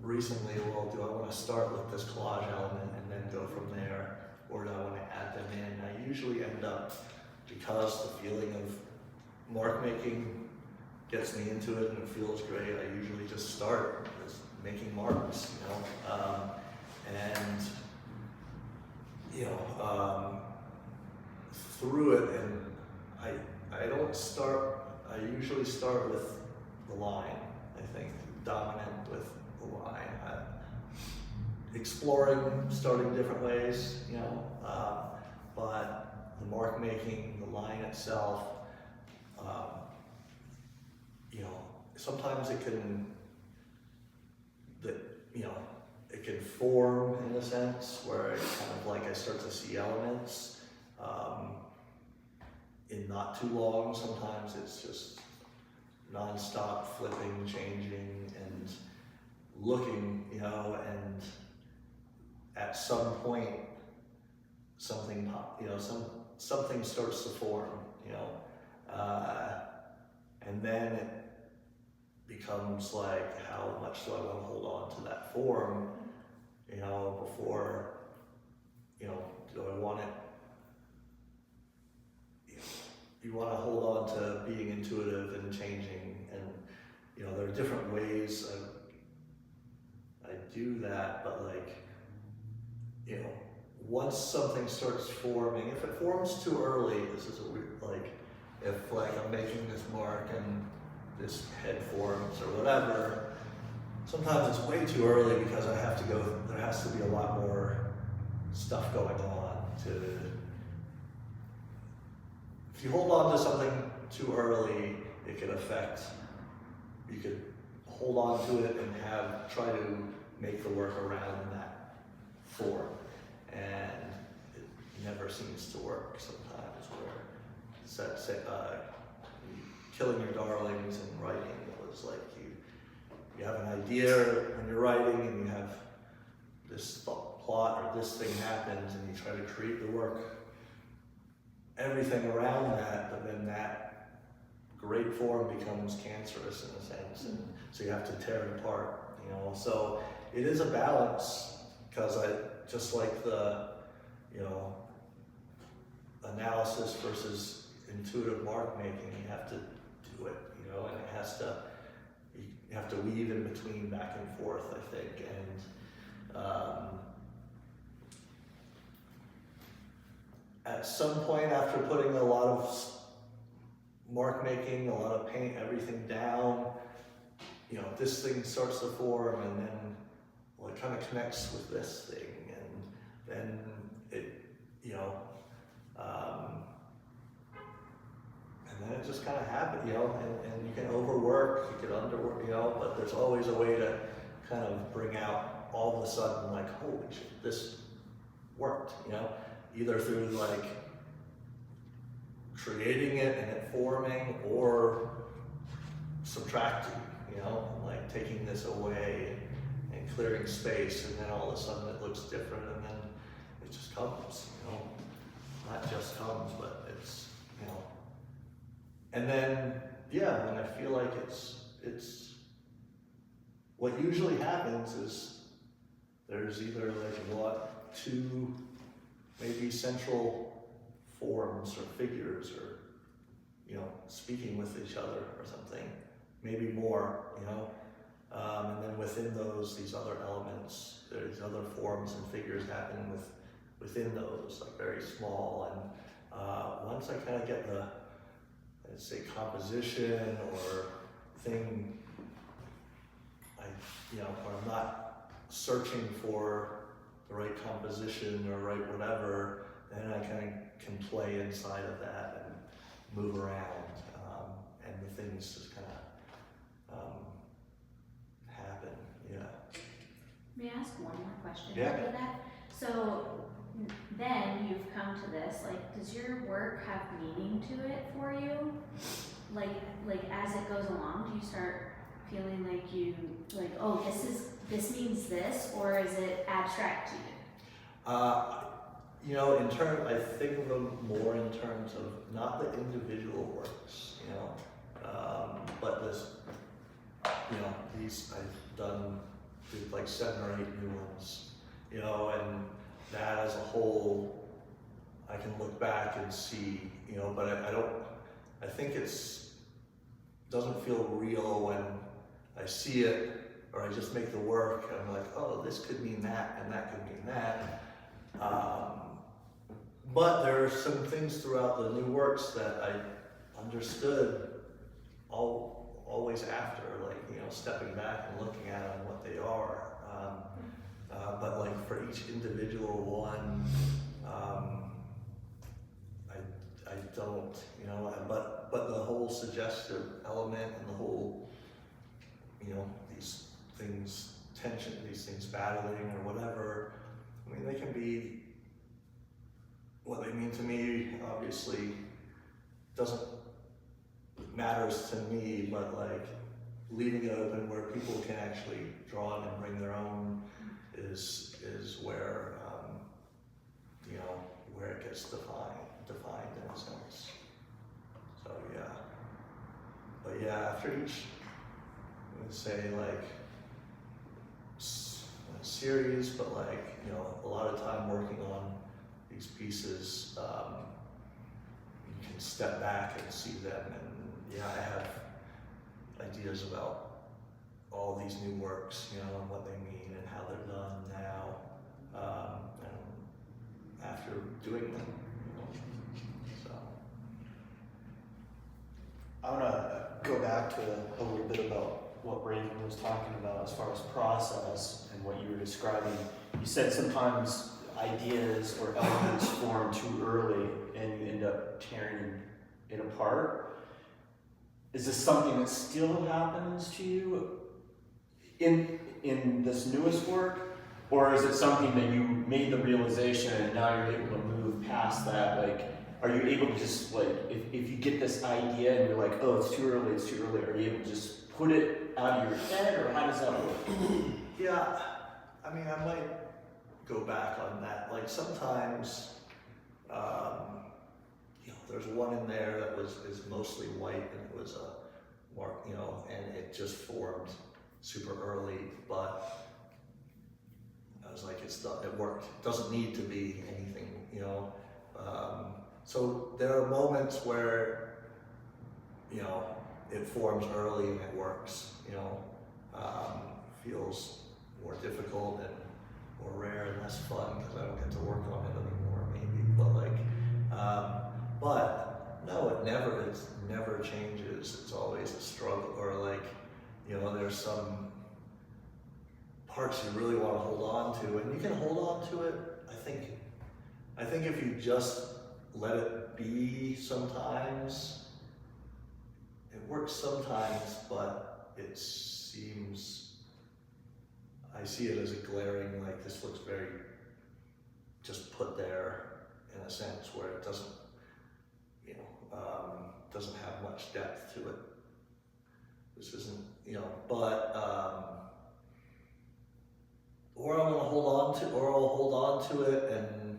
recently, well, do I want to start with this collage element and then go from there, or do I want to add them in? I usually end up, because the feeling of mark making gets me into it and it feels great, I usually just start as making marks, and through it, and I don't start, I usually start with the line, I think, dominant with the line. Exploring, starting different ways, but the mark making, the line itself, sometimes it can, it can form in a sense where it kind of like I start to see elements in not too long. Sometimes it's just non-stop flipping, changing, and looking, and at some point something something starts to form, and then it becomes like, how much do I want to hold on to that form, before, do I want it, you want to hold on to being intuitive and changing, and there are different ways I do that, but once something starts forming, if it forms too early, this is a weird, if I'm making this mark and this head forms or whatever, sometimes it's way too early because there has to be a lot more stuff going on if you hold on to something too early, it could affect, you could hold on to it and try to make the work around that form, and it never seems to work sometimes, where killing your darlings in writing, it was like you have an idea when you're writing and you have this plot or this thing happens and you try to create the work, everything around that, but then that great form becomes cancerous in a sense, and so you have to tear it apart, so it is a balance, because just like the analysis versus intuitive mark making, you have to do it, and it has to, you have to weave in between, back and forth, I think, and at some point after putting a lot of mark making, a lot of paint, everything down, this thing starts to form, and then it kind of connects with this thing, and then it, and then it just kind of happens, and you can overwork, you can underwork, but there's always a way to kind of bring out, all of a sudden, holy shit, this worked, either through creating it and it forming, or subtracting, taking this away and clearing space, and then all of a sudden it looks different, and then it just comes, not just comes, but it's, and then, when I feel like it's, what usually happens is there's either two maybe central forms or figures, or speaking with each other or something, maybe more, and then within those, these other elements, these other forms and figures happen within those, very small, and once I kind of get the, let's say, composition or thing, where I'm not searching for the right composition or right whatever, then I kind of can play inside of that and move around, and the things just kind of happen. May I ask one more question Yeah. after that? So then you've come to this, does your work have meaning to it for you? Like as it goes along, do you start feeling this means this, or is it abstract to you? You know, I think of them more in terms of not the individual works, you know, but this, you know, these did like 7 or 8 new ones, you know, and that as a whole, I can look back and see, you know, but I think doesn't feel real when I see it, or I just make the work, and I'm like, oh, this could mean that, and that could mean that. But there are some things throughout the new works that I understood always after, like, you know, stepping back and looking at them, what they are. But like for each individual one, I don't, you know, but the whole suggestive element and the whole, you know, these things, tension, these things battling or whatever, I mean, they can be, what they mean to me obviously matters to me, but like leaving it open where people can actually draw it and bring their own is where, you know, where it gets defined in a sense. So yeah. But yeah, after each, I would say like series, but like, you know, a lot of time working on these pieces, you can step back and see them, and yeah, I have ideas about all these new works, you know, and what they mean and how they're done now, and after doing them, you know, so. I want to go back to a little bit about what Raven was talking about as far as process and what you were describing. You said sometimes ideas or elements form too early and you end up tearing it apart. Is this something that still happens to you in this newest work? Or is it something that you made the realization and now you're able to move past that? Like, are you able to just, like, if you get this idea and you're like, oh, it's too early, are you able to just put it out of your head, or how does that work? Yeah, I mean, I might go back on that. Like sometimes, you know, there's one in there that is mostly white, and it was a mark, you know, and it just formed super early, but I was like, it's done, it worked. It doesn't need to be anything, you know. So there are moments where, you know, it forms early and it works, you know. Feels more difficult and more rare and less fun because I don't get to work on it anymore, maybe. But like, but no, it never changes. It's always a struggle, or like, you know, there's some parts you really want to hold on to, and you can hold on to it. I think if you just let it be, sometimes it works sometimes, but it seems, I see it as a glaring, like, this looks very just put there in a sense where it doesn't, you know, doesn't have much depth to it. This isn't, you know, but, or I'm gonna hold on to it and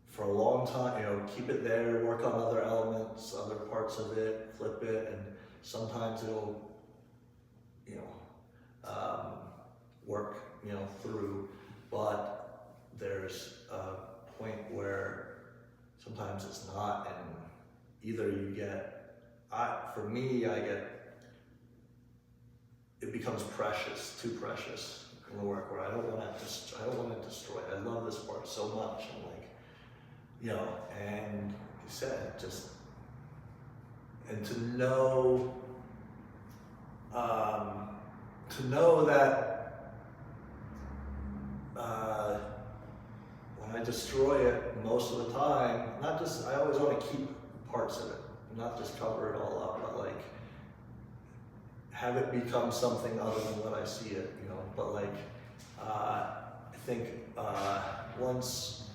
for a long time, you know, keep it there, work on other elements, other parts of it, flip it, and sometimes it'll, you know, work, you know, through, but there's a point where sometimes it's not, and either you get, for me, it becomes precious, too precious in the work, where I don't want to destroy it. I love this part so much, and like, you know, and like you said, just, and to know that when I destroy it most of the time, I always want to keep parts of it, not just cover it all up, but like have it become something other than what I see it, you know. But like, I think once,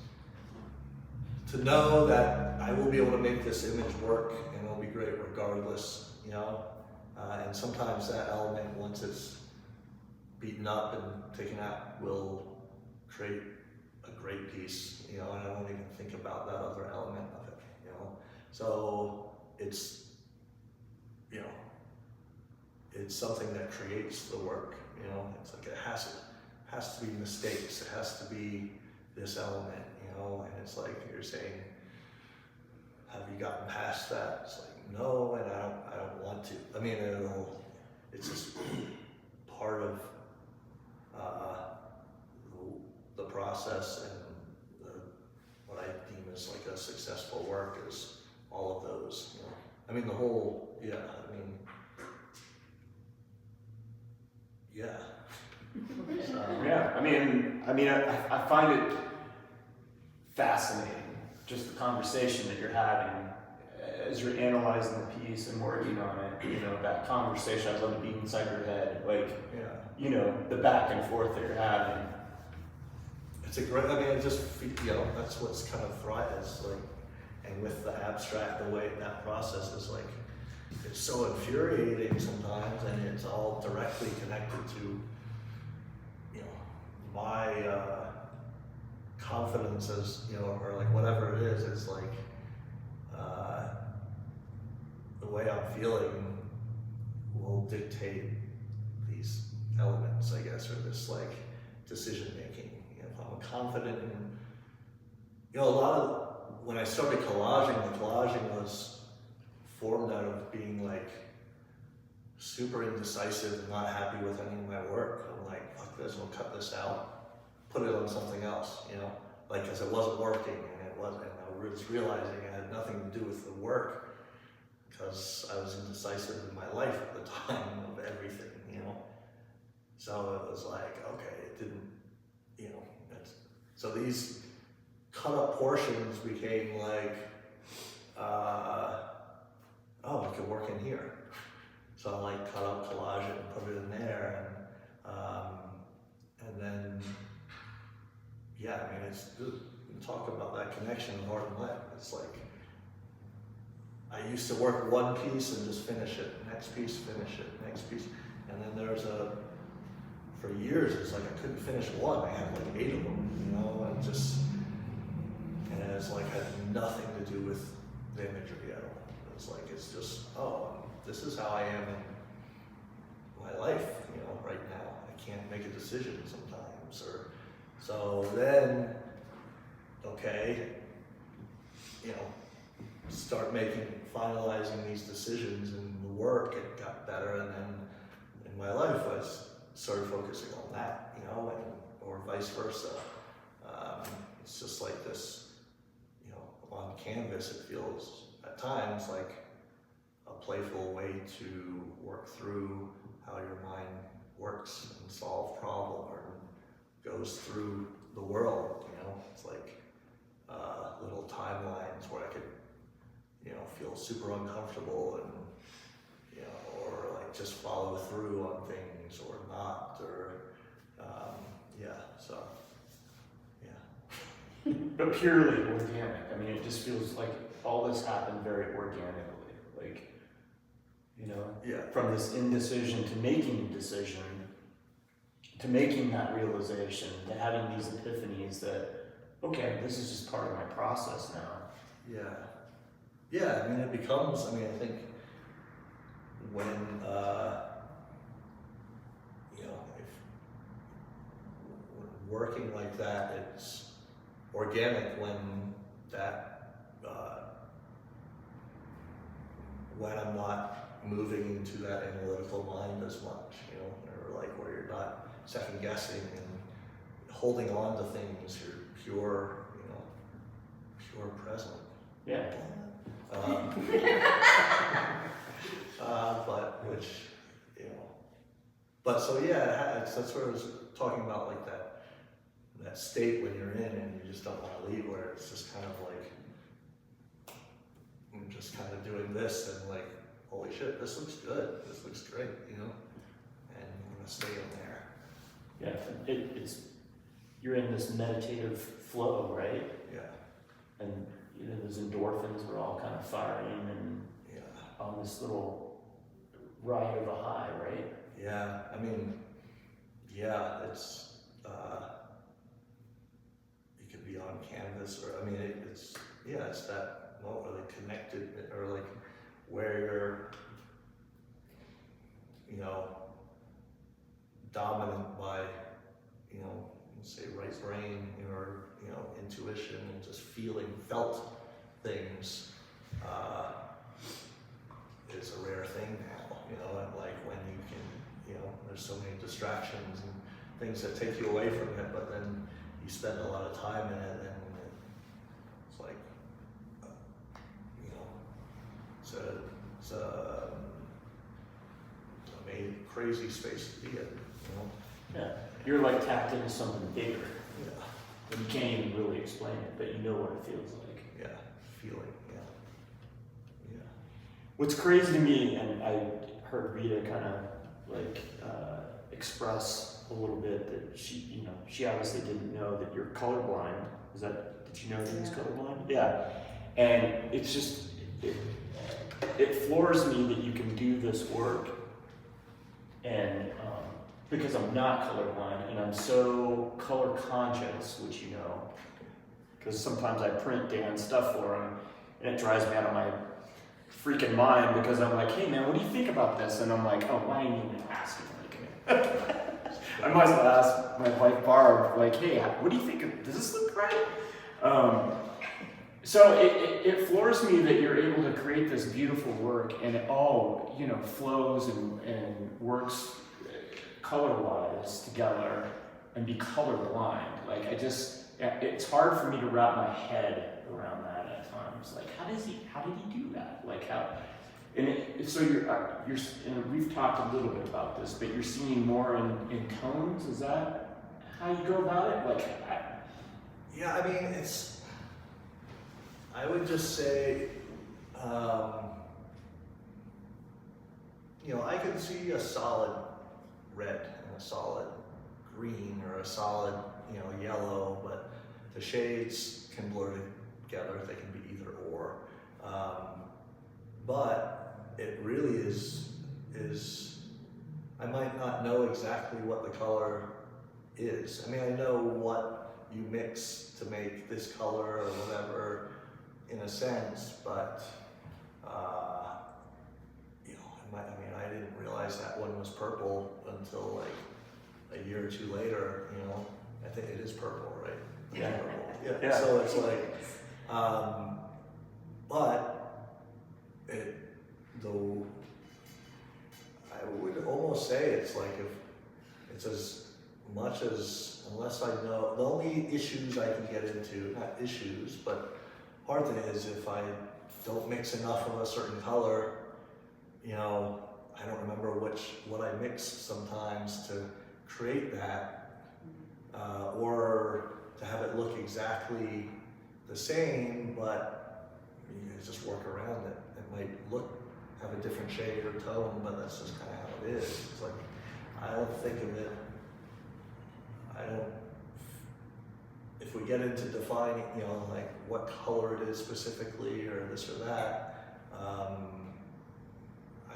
to know that I will be able to make this image work and it'll be great regardless, you know. And sometimes that element, once it's beaten up and taken out, will create a great piece, you know, and I don't even think about that other element of it, you know. So it's, you know, it's something that creates the work, you know. It's like it has to be mistakes, it has to be this element, you know, and it's like you're saying, have you gotten past that? It's like, no, and I don't want to. I mean, it's just part of the process, and what I deem as like a successful work is all of those, you know. I mean, the whole, yeah, I mean, yeah. So, Yeah, I find it fascinating, just the conversation that you're having as you're analyzing the piece and working on it. You know, that conversation, I'd love to be inside your head, like, yeah. you know, the back and forth that you're having. It's a great, I mean, it just, you know, that's what's kind of thrives, like, and with the abstract, the way that process is like, it's so infuriating sometimes, and it's all directly connected to, you know, my confidence as, you know, or like whatever it is like, the way I'm feeling will dictate these elements, I guess, or this like decision making. You know, if I'm confident in, you know, a lot of, when I started collaging, the collaging was formed out of being like super indecisive and not happy with any of my work. I'm like, fuck this, I'll cut this out, put it on something else, you know, like, because it wasn't working, and it wasn't, and I was realizing it had nothing to do with the work, because I was indecisive in my life at the time of everything, you know. So it was like, okay, it didn't, you know, so these cut up portions became like, oh, it could work in here. So I like cut out, collage it, and put it in there, and then, yeah, I mean, it's, talk about that connection of heart and life. It's like, I used to work one piece and just finish it, next piece, finish it, next piece. And then for years, it's like I couldn't finish one. I had like 8 of them, you know, and it's like had nothing to do with the imagery at all. It's like, it's just, oh, this is how I am in my life, you know, right now. I can't make a decision sometimes, or, so then, okay, you know, start finalizing these decisions, and the work, it got better, and then in my life I started focusing on that, you know, or vice versa. It's just like this, you know, on canvas it feels at times like a playful way to work through how your mind works and solve problems, or goes through the world, you know. It's like little timelines where I could, you know, feel super uncomfortable, and, you know, or like just follow through on things or not, or, yeah, so, yeah. But purely organic. I mean, it just feels like all this happened very organically. Like, you know, Yeah. from this indecision to making a decision, to making that realization, to having these epiphanies that, okay, this is just part of my process now. Yeah. Yeah, I mean, it becomes, I mean, I think when, you know, when working like that, it's organic when when I'm not moving into that analytical mind as much, you know, or like where you're not second guessing and holding on to things, you're pure, you know, pure present. Yeah. But which, you know, but so yeah, that's what I was talking about, like that state when you're in and you just don't want to leave, where it's just kind of like, I'm just kind of doing this and like, holy shit, this looks good, this looks great, you know, and I'm gonna stay in there. Yeah, it's you're in this meditative flow, right? Yeah. And you know, those endorphins were all kind of firing and Yeah. on this little ride of a high, right? Yeah, I mean, yeah, it's, you can canvas, or I mean, it's that moment where they connected, or like where you're, you know, dominant by, you know, say right brain or, you know, intuition and just felt things, is a rare thing now, you know, and like when you can, you know, there's so many distractions and things that take you away from it, but then you spend a lot of time in it, and it's like, you know, it's a crazy space to be in, you know. Yeah, you're like tapped into something bigger, Yeah, but you can't even really explain it, but you know what it feels like. yeah, feeling, yeah. What's crazy to me, and I heard Rita kind of like express a little bit that she obviously didn't know that you're colorblind. Did you know that he was colorblind? Yeah, and it's just, it floors me that you can do this work, and because I'm not colorblind and I'm so color conscious, which you know, because sometimes I print Dan's stuff for him and it drives me out of my freaking mind because I'm like, hey man, what do you think about this? And I'm like, oh, why didn't you even ask him? Like, I might as well ask my wife Barb, like, hey, what do you think? Does this look right? So it floors me that you're able to create this beautiful work and it all, you know, flows and works color-wise together and be colorblind. Like it's hard for me to wrap my head around that at times. Like, how did he do that? Like so and we've talked a little bit about this, but you're seeing more in tones. Is that how you go about it? Like, Yeah, I mean, I would just say, you know, I can see a solid red and a solid green or a solid, you know, yellow, but the shades can blur together. They can be either or. But it really is, I might not know exactly what the color is. I mean, I know what you mix to make this color or whatever in a sense, but, you know, I didn't realize that one was purple until like a year or two later, you know. I think it is purple, right? Yeah. Purple. Yeah. Yeah. So it's like, but though I would almost say it's like if it's as much as, unless I know, the only issues I can get into, not issues, but hard thing is if I don't mix enough of a certain color, you know, I don't remember what I mixed sometimes to create that, or to have it look exactly the same, but you can just work around it. It might have a different shade or tone, but that's just kind of how it is. It's like, I don't think of it, if we get into defining, you know, like what color it is specifically or this or that, I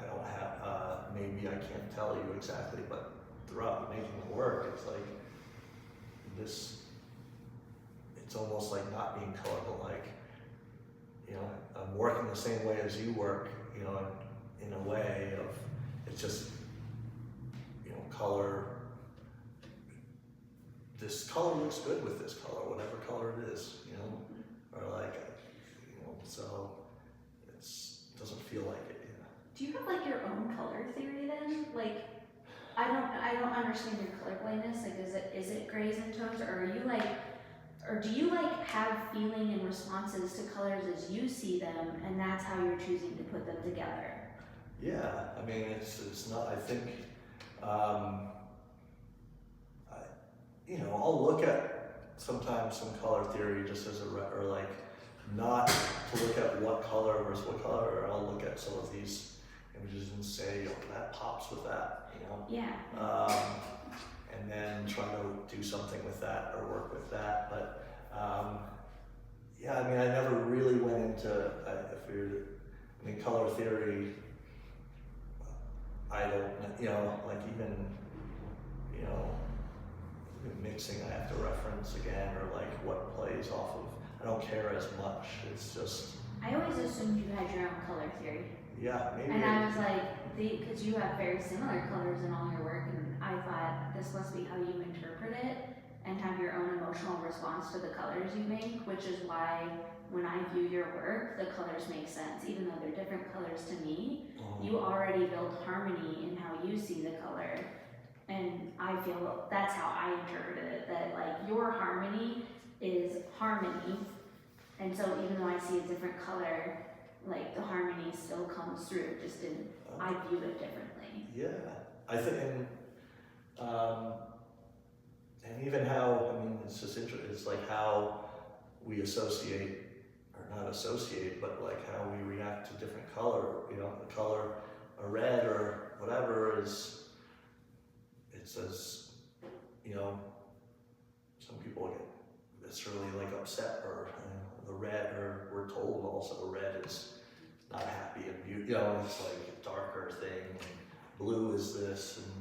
don't have, maybe I can't tell you exactly, but throughout making the work, it's like this, it's almost like not being colorful, like, you know, I'm working the same way as you work, you know, in a way of, it's just, you know, color, this color looks good with this color, whatever color it is, you know, or like, you know, so it doesn't feel like it, you know. Do you have like your own color theory then? Like, I don't understand your colorblindness. Like, is it grays and tones, or are you like, or do you like have feeling and responses to colors as you see them, and that's how you're choosing to put them together? Yeah, I mean, it's not, I think, you know, I'll look at sometimes some color theory just as or like not to look at what color versus what color, or I'll look at some of these images and say, oh, that pops with that, you know? Yeah. And then try to do something with that or work with that. But yeah, I mean, I never really went into, color theory, I don't, you know, like even, you know, mixing I have to reference again, or like what plays off of. I don't care as much. It's just, I always assumed you had your own color theory. yeah, maybe. And I was like, because you have very similar colors in all your work, and I thought this must be how you interpret it and have your own emotional response to the colors you make, which is why when I view your work, the colors make sense. Even though they're different colors to me, you already build harmony in how you see the color. And I feel that's how I interpret it, that like your harmony is harmony. And so even though I see a different color, like the harmony still comes through, just in, I view it differently. Yeah, I think, and even how, I mean, it's just interesting, it's like how we associate, or not associate, but like how we react to different color, you know, the color, a red or whatever is, it's as, you know, some people get viscerally like upset, or the red, or we're told also red is not happy and beautiful, you know, it's like a darker thing, and blue is this, and,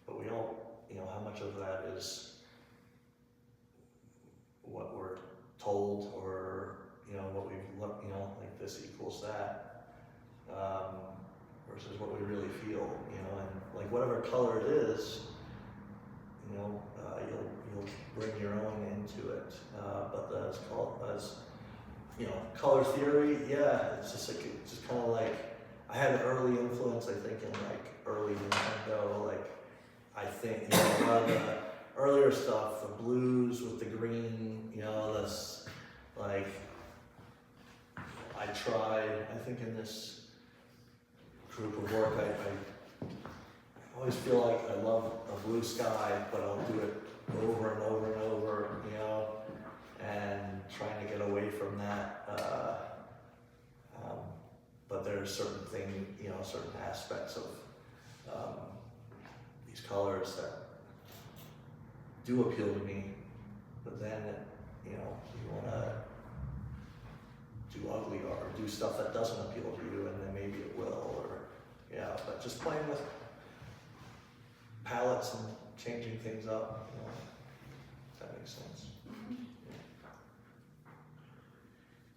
but we don't, you know, how much of that is what we're told, or, you know, what we've looked, you know, like this equals that, versus what we really feel, you know, and like whatever color it is, you know, you'll bring your own into it, but as you know, color theory, yeah, it's just like, it's just kind of like, I had an early influence, I think, in like early Nintendo, like, I think, you know, a lot of the earlier stuff, the blues with the green, you know, this, like, I tried, I think in this group of work, I always feel like I love a blue sky, but I'll do it over and over and over, you know, and trying to get away from that. But there's certain things, you know, certain aspects of these colors that do appeal to me, but then, you know, you want to do ugly art or do stuff that doesn't appeal to you, and then maybe it will, or, yeah, but just playing with palettes and changing things up, you know, if that makes sense.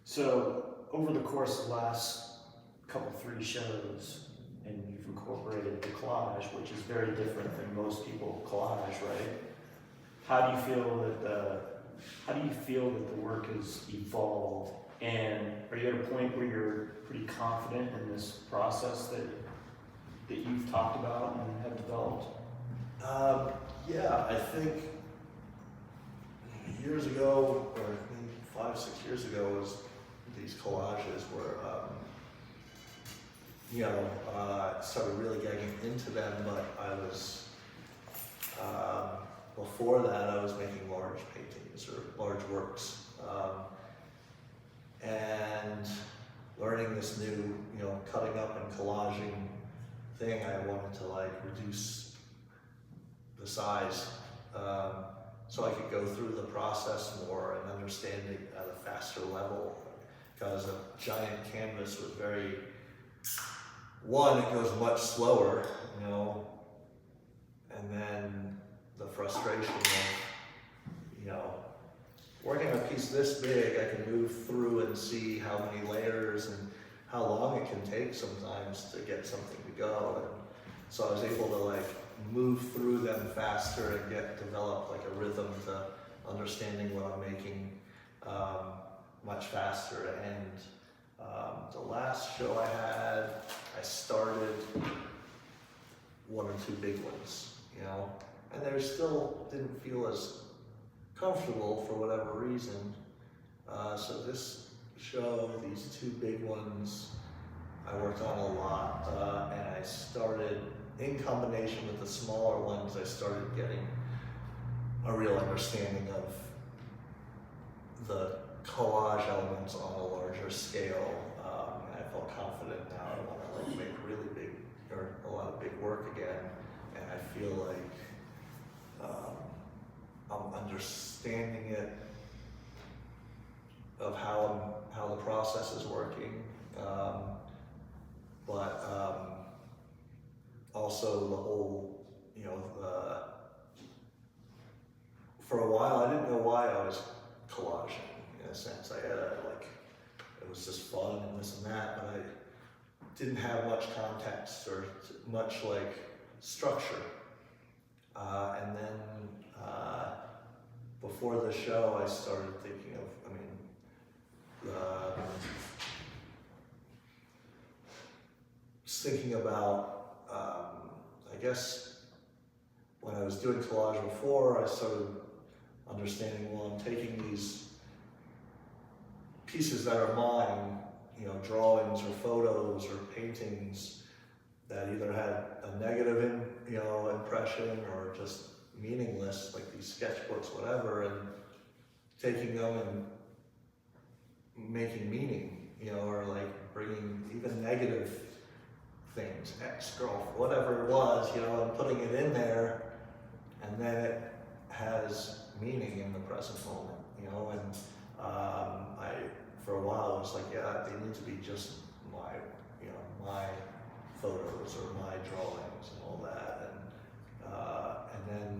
So over the course of the last couple, 3 shows, and you've incorporated the collage, which is very different than most people collage, right? How do you feel that the work has evolved? And are you at a point where you're pretty confident in this process that you've talked about and have developed? Yeah, I think years ago, or maybe 5, 6 years ago, was these collages were, you know, I started really getting into them, but I was, before that I was making large paintings or large works, and learning this new, you know, cutting up and collaging thing, I wanted to like reduce the size, so I could go through the process more and understand it at a faster level, because a giant canvas was very, one, it goes much slower, you know, and then the frustration of, you know, working on a piece this big, I can move through and see how many layers and how long it can take sometimes to get something to go. And so I was able to like move through them faster and develop like a rhythm to understanding what I'm making much faster. And the last show I had, I started 1 or 2 big ones, you know, and they still didn't feel as comfortable for whatever reason. So this show, these 2 big ones, I worked on a lot, and I started, in combination with the smaller ones, I started getting a real understanding of the collage elements on a larger scale. And I felt confident now. I want to like make really big, or a lot of big work again, and I feel like I'm understanding it, of how the process is working, but also the whole, you know, for a while, I didn't know why I was collaging, in a sense. It was just fun and this and that, but I didn't have much context or much like structure. And then before the show, I started thinking of, just thinking about, I guess when I was doing collage before, I started understanding, well, I'm taking these pieces that are mine, drawings or photos or paintings that either had a negative impression or just meaningless, like these sketchbooks, whatever, and taking them and making meaning, or like bringing even negative things, ex-girlfriend, whatever it was, and putting it in there, and then it has meaning in the present moment, and I, for a while, I was like, yeah, they need to be just my, my photos or my drawings and all that, and then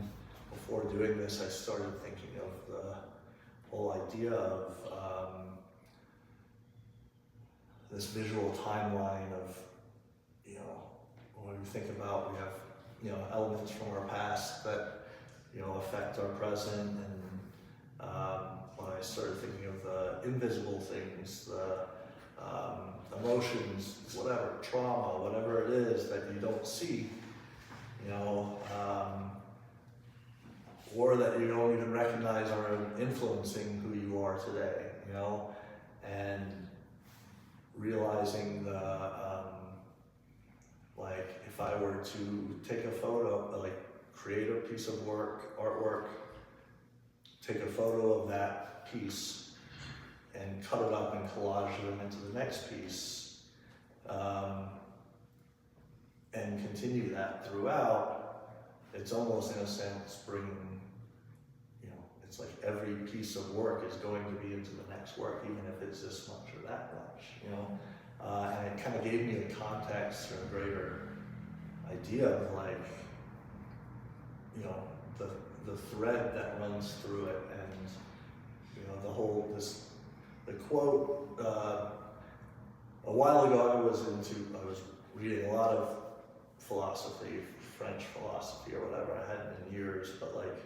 before doing this, I started thinking of the whole idea of this visual timeline of, when we think about, we have, elements from our past that, affect our present, and when I started thinking of the invisible things, the emotions, whatever, trauma, whatever it is that you don't see, or that you don't even recognize are influencing who you are today, and realizing like if I were to take a photo, like create a piece of artwork, take a photo of that piece and cut it up and collage them into the next piece, and continue that throughout, it's almost in a sense bringing, it's like every piece of work is going to be into the next work, even if it's this much or that much, and it kind of gave me a context or a greater idea of like, the thread that runs through it, and the whole, the quote, a while ago I was reading a lot of philosophy, French philosophy or whatever, I hadn't in years, but like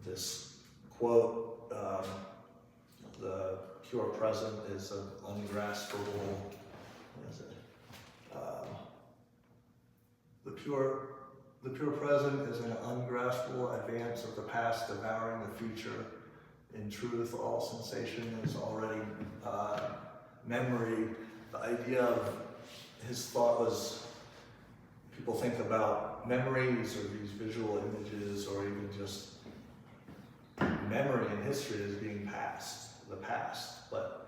this quote, the pure present is an ungraspable, what is it? The pure present is an ungraspable advance of the past, devouring the future. In truth, all sensation is already memory. The idea of his thought was, people think about memories or these visual images or even just memory in history as being the past, but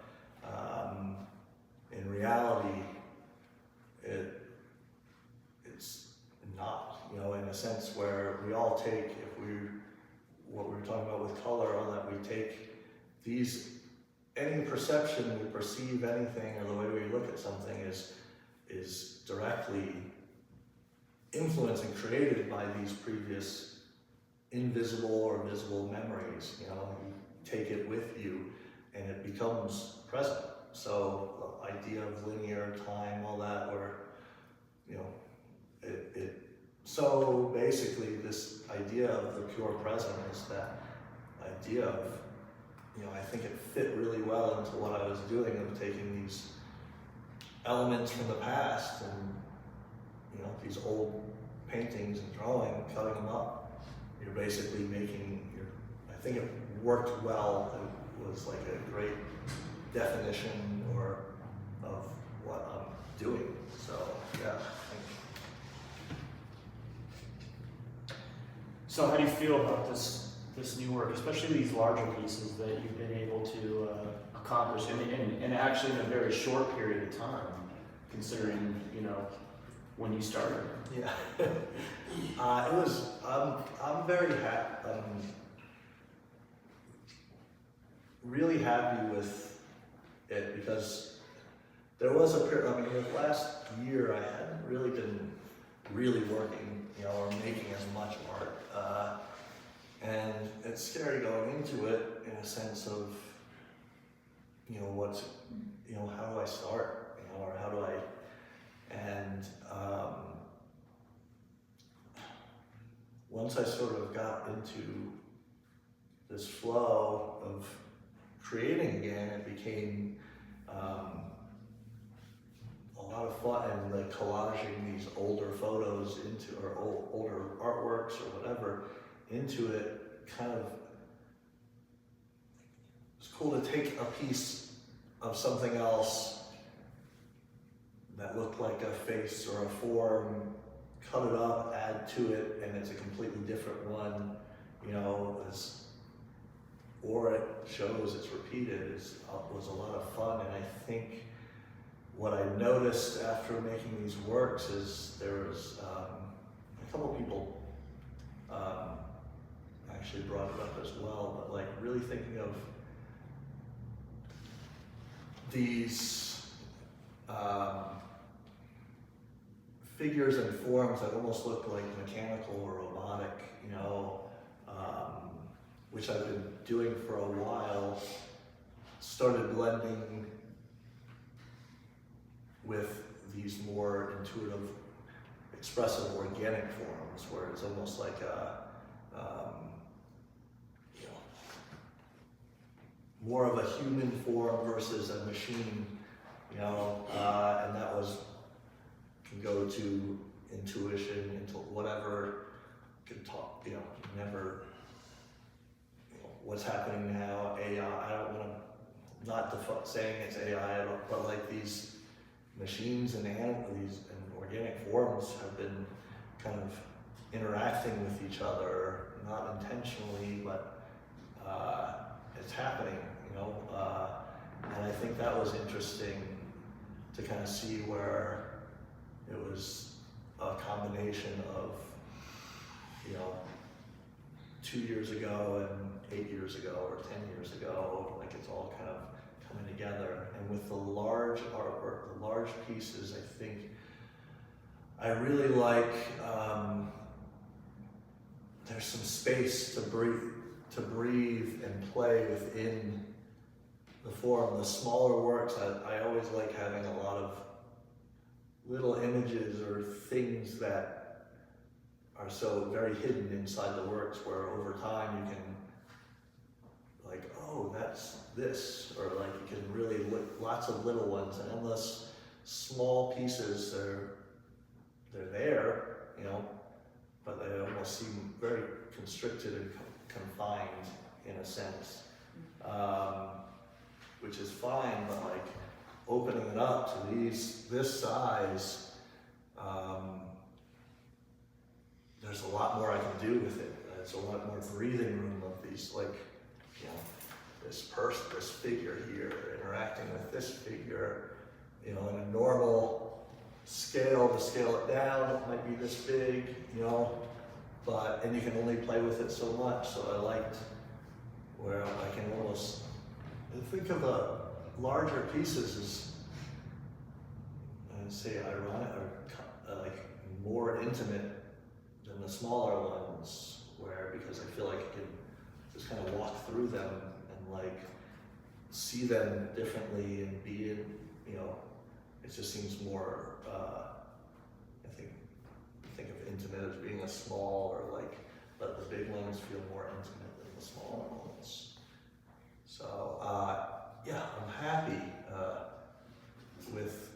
in reality, it's not, in a sense where we all take, what we were talking about with color, on that we take any perception, we perceive anything, or the way we look at something is directly influenced and created by these previous invisible or visible memories. You take it with you and it becomes present. So the idea of linear time, all that, where, so basically this idea of the pure present is that idea of, I think it fit really well into what I was doing, of taking these elements from the past and, these old paintings and drawing, cutting them up. You're basically I think it worked well. It was like a great definition of what I'm doing. So yeah, I think. So how do you feel about this new work, especially these larger pieces that you've been able to accomplish, and actually in a very short period of time, considering when you started? Yeah, it was. I'm very happy. Really happy with it, because there was a period. The last year I hadn't really been working, or making as much art, And it's scary going into it in a sense of, you know, how do I start, you know, or how do I, and once I sort of got into this flow of creating again, it became a lot of fun, and like collaging these older photos into, or older artworks or whatever, into it. Kind of, it's cool to take a piece of something else that looked like a face or a form, cut it up, add to it, and it's a completely different one, you know, or it shows it's repeated, was a lot of fun. And I think what I noticed after making these works is there was a couple people actually brought it up as well, but like really thinking of these figures and forms that almost look like mechanical or robotic, you know, which I've been doing for a while, started blending with these more intuitive, expressive, organic forms, where it's almost like a, you know, more of a human form versus a machine, you know, and that can go to intuition, into whatever, could talk, you know, never, you know, what's happening now, AI, I don't want to, not saying it's AI, but like these machines and animals and organic forms have been kind of interacting with each other, not intentionally, but it's happening, you know, and I think that was interesting to kind of see where it was a combination of, you know, 2 years ago and 8 years ago or 10 years ago, like it's all kind of coming together. And with the large artwork, the large pieces, I think I really like, there's some space to breathe and play within the form. The smaller works, I always like having a lot of little images or things that are so very hidden inside the works, where over time you can, like, oh, that's this, or like you can really look, lots of little ones, and endless small pieces, they're there, you know, but they almost seem very constricted and confined in a sense, which is fine, but like opening it up to this size, there's a lot more I can do with it. There's a lot more breathing room of these, like, you know, this figure here interacting with this figure, you know, in a normal scale, to scale it down, it might be this big, you know, and you can only play with it so much. So I liked where I can almost think of the larger pieces as, I'd say, ironic, or like more intimate than the smaller ones, because I feel like I can just kind of walk through them and like see them differently and be in, you know, it just seems more, I think of intimate as being a small, or like, but the big ones feel more intimate than the smaller ones. So, yeah, I'm happy with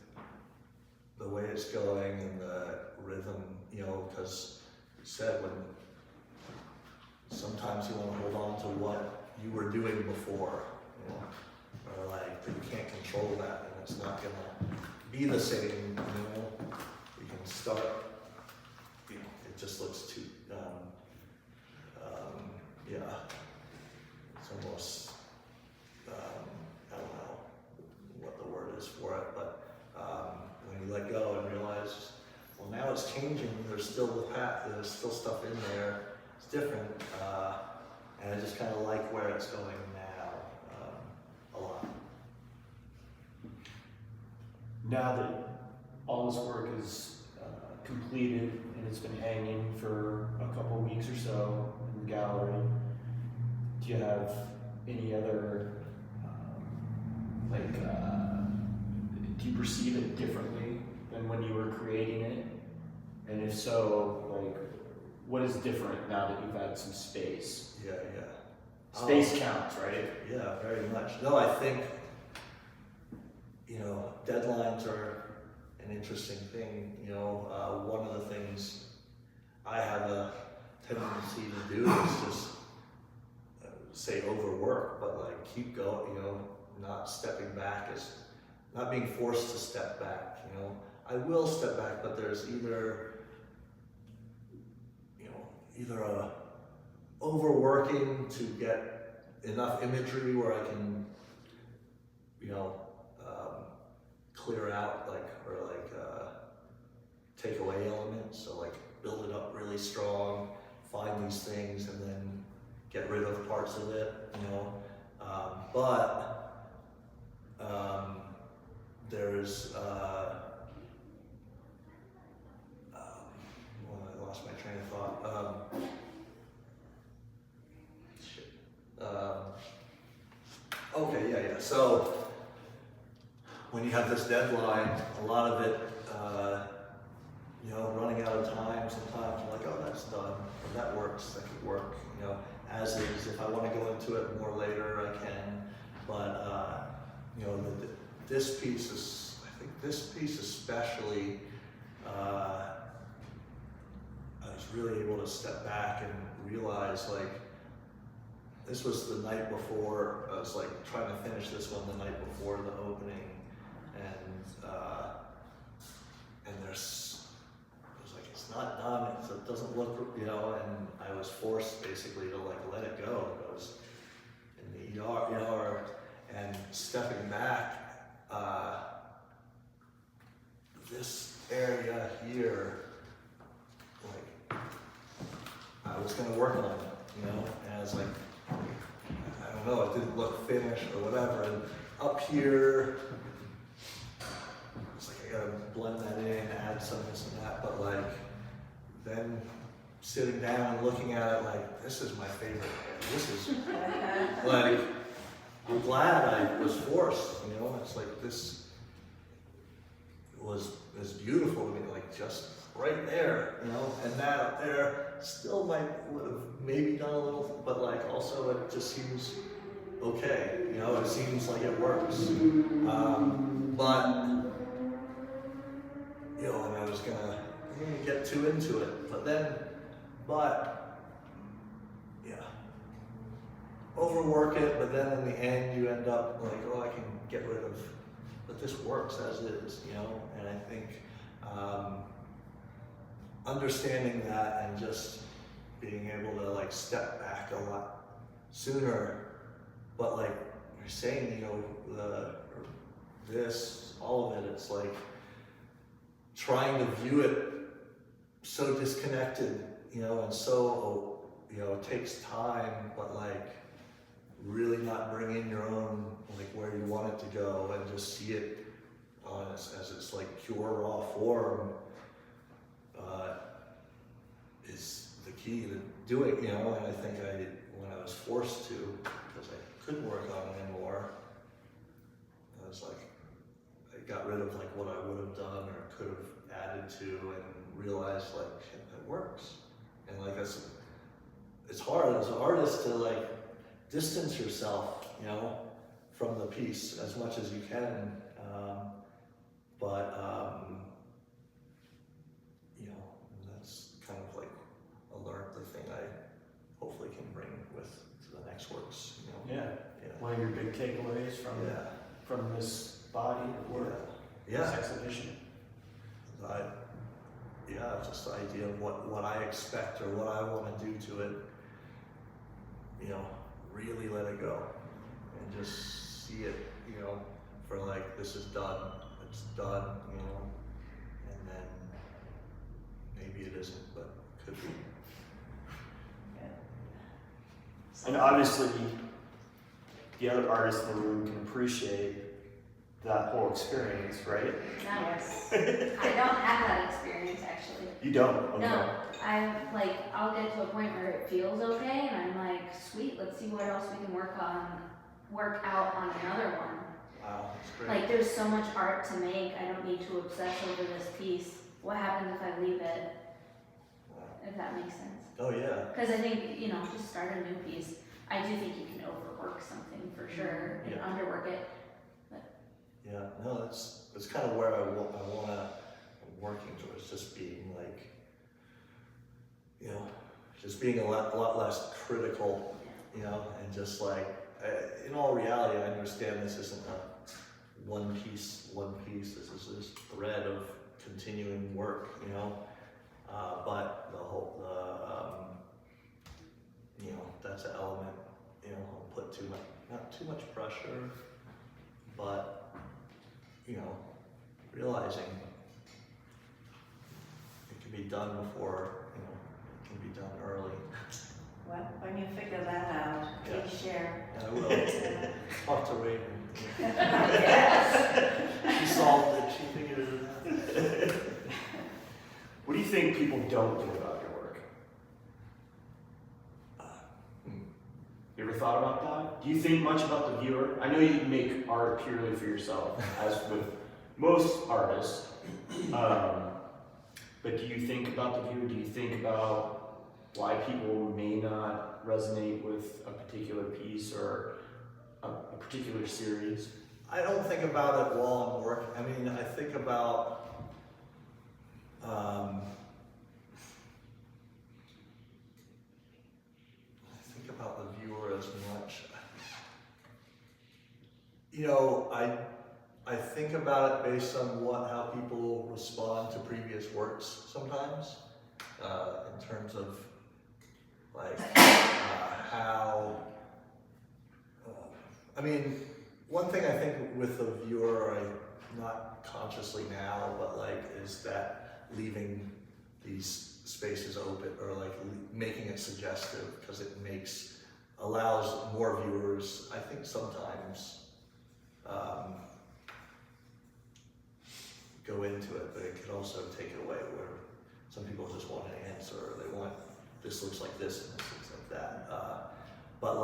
the way it's going and the rhythm, you know, because you said when sometimes you want to hold on to what you were doing before, you know, or like, but you can't control that, and it's not gonna be the same, you know. You can start, you know, it just looks too, yeah, it's almost, I don't know what the word is for it, but when you let go and realize, well, now it's changing, there's still the path, there's still stuff in there, it's different, and I just kind of like where it's going now, a lot. Now that all this work is completed and it's been hanging for a couple weeks or so in the gallery. Do you have any other, do you perceive it differently than when you were creating it? And if so, like, what is different now that you've had some space? Yeah. Space counts, right? Yeah, very much. No, I think, deadlines are an interesting thing. One of the things I have a tendency to do is just say overwork, but like keep going, not stepping back, not being forced to step back. I will step back, but there's either a overworking to get enough imagery where I can, clear out take away elements, so like build it up really strong, find these things, and then get rid of parts of it, there's I lost my train of thought. Okay, yeah. So when you have this deadline, a lot of it, running out of time, sometimes I'm like, oh, that's done, or that works, that could work, as is. If I want to go into it more later, I can. But, this piece especially, I was really able to step back and realize, like, this was the night before. I was like trying to finish this one the night before the opening, and I was like, it's not done. It doesn't look, and I was forced basically to like let it go. I was in the ER, and stepping back. This area here, like, I was gonna work on it, and I was like, I don't know, it didn't look finished or whatever. And up here, it's like I gotta blend that in, add some this and that. But like, then sitting down and looking at it, like, this is my favorite. This is like, I'm glad I was forced. It's like this was beautiful to me, like just right there, and that up there still would have maybe done a little, but like also it just seems okay, it seems like it works. But and I was gonna get too into it, overwork it, but then in the end you end up like, oh, I can get rid of, but this works as is, and I think understanding that and just being able to like step back a lot sooner, but like you're saying, all of it, it's like trying to view it so disconnected, and so, it takes time, but like really not bring in your own, like where you want it to go, and just see it as its like pure raw form is the key to doing, and I think when I was forced to, because I couldn't work on it anymore, I was like, I got rid of like what I would have done or could have added to, and realized like, shit, that works. And like it's hard as an artist to like distance yourself, from the piece as much as you can. That's kind of like the thing I hopefully can bring to the next works. Yeah. One of your big takeaways from this body of work, this exhibition. Just the idea of what I expect or what I want to do to it. Really let it go and just see it, for like, this is done, it's done, and then maybe it isn't, but could be. And obviously, the other artists in the room can appreciate that whole experience, right? Yes. I don't have that experience actually. You don't? Okay. No, I'll get to a point where it feels okay, and I'm like, sweet, let's see what else we can work out on another one. Wow, that's great. Like, there's so much art to make, I don't need to obsess over this piece. What happens if I leave it? Wow. If that makes sense. Oh, yeah. Because I think, just start a new piece. I do think you can overwork something for sure and Yeah. underwork it. Yeah, no, that's kind of where I'm working towards, just being like, just being a lot less critical, and just like, in all reality, I understand this isn't a one piece, this is this thread of continuing work, but that's an element, I'll put not too much pressure, but realizing it can be done before, it can be done early. Well, when you figure that out, please share. And I will. Yeah. Talk to Raven. Yes. She solved it, she figured it out. What do you think people don't do about your work? You ever thought about that? Do you think much about the viewer? I know you make art purely for yourself, as with most artists. But do you think about the viewer? Do you think about why people may not resonate with a particular piece or a particular series? I don't think about it while I'm working. I mean, I think about the viewer as much. I think about it based on how people respond to previous works sometimes, in terms of like how. One thing I think with the viewer, not consciously now, but is that leaving these spaces open or making it suggestive, because it allows more viewers, I think sometimes, go into it, but it could also take it away, where some people just want an answer, or they want, this looks like this and this looks like that. But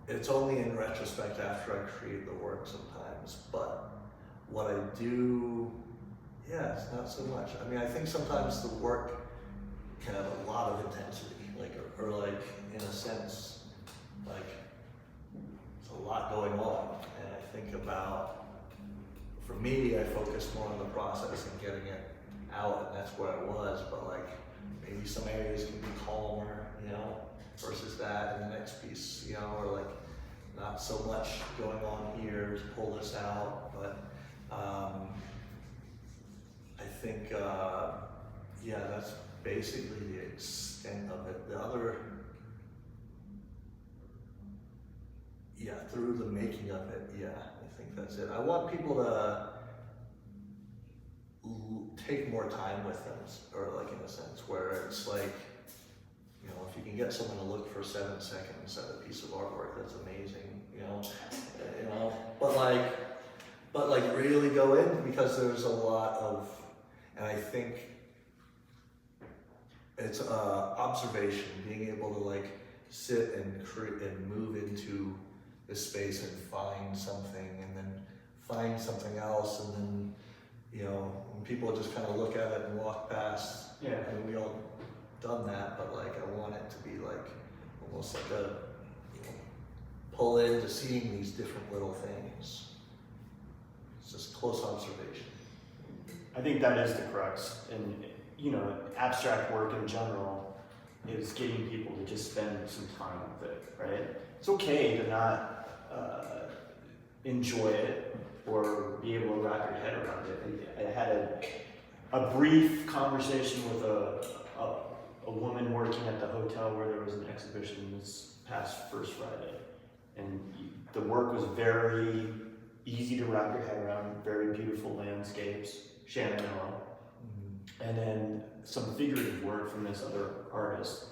it's only in retrospect after I create the work sometimes, but what I do, it's not so much. I think sometimes the work can have a lot of intensity, or in a sense, it's a lot going on, and I think about, for me, I focus more on the process and getting it out, and that's where I was, but maybe some areas can be calmer, versus that in the next piece, or not so much going on here to pull this out, but I think, that's basically the extent of it. The other, through the making of it, I think that's it. I want people to take more time with them, or in a sense where it's if you can get someone to look for 7 seconds at a piece of artwork, that's amazing, but really go in, because there's a lot of, and I think it's observation, being able to sit and create and move into this space and find something, and then find something else, and then when people just kind of look at it and walk past, and we all done that, but I want it to be almost a pull into seeing these different little things. It's just close observation. I think that is the crux, and abstract work in general is getting people to just spend some time with it, right? It's okay to not enjoy it or be able to wrap your head around it. I had a brief conversation with a woman working at the hotel where there was an exhibition this past first Friday, and the work was very easy to wrap your head around, very beautiful landscapes, Shannon Mello, and then some figurative work from this other artist,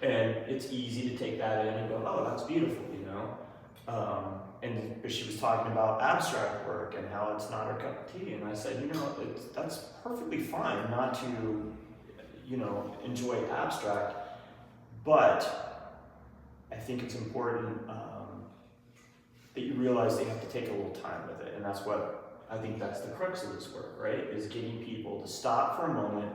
and it's easy to take that in and go, oh, that's beautiful, But she was talking about abstract work and how it's not her cup of tea. And I said, that's perfectly fine not to, enjoy abstract, but I think it's important that you realize that you have to take a little time with it. And that's what I think that's the crux of this work, right? Is getting people to stop for a moment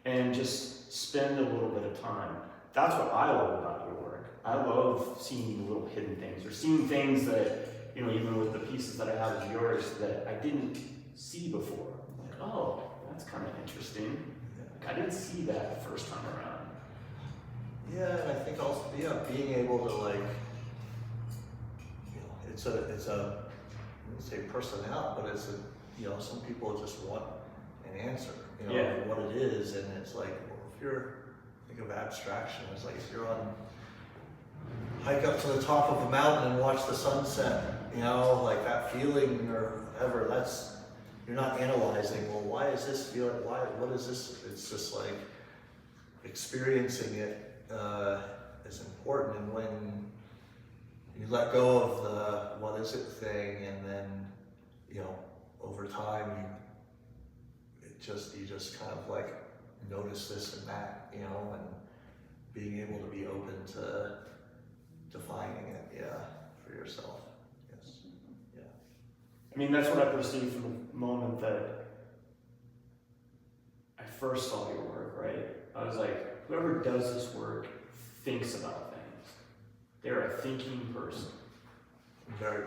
and just spend a little bit of time. That's what I love about your work. I love seeing little hidden things, or seeing things that, even with the pieces that I have of yours that I didn't see before. Like, oh, that's kind of interesting. Like, I didn't see that the first time around. Yeah, and I think also, being able to like, it's a, I wouldn't say personality, but it's a, some people just want an answer, what it is, and it's like, well, if you're, think of abstraction, it's like if you're on, hike up to the top of a mountain and watch the sunset, like that feeling or whatever, you're not analyzing, well, why is this feeling, what is this? It's just like experiencing it is important, and when you let go of the what is it thing, and then, over time, you just kind of like notice this and that, and being able to be open to defining it, for yourself. Yes. Yeah. I mean, that's what I perceived from the moment that I first saw your work, right? I was like, whoever does this work thinks about things. They're a thinking person. Very,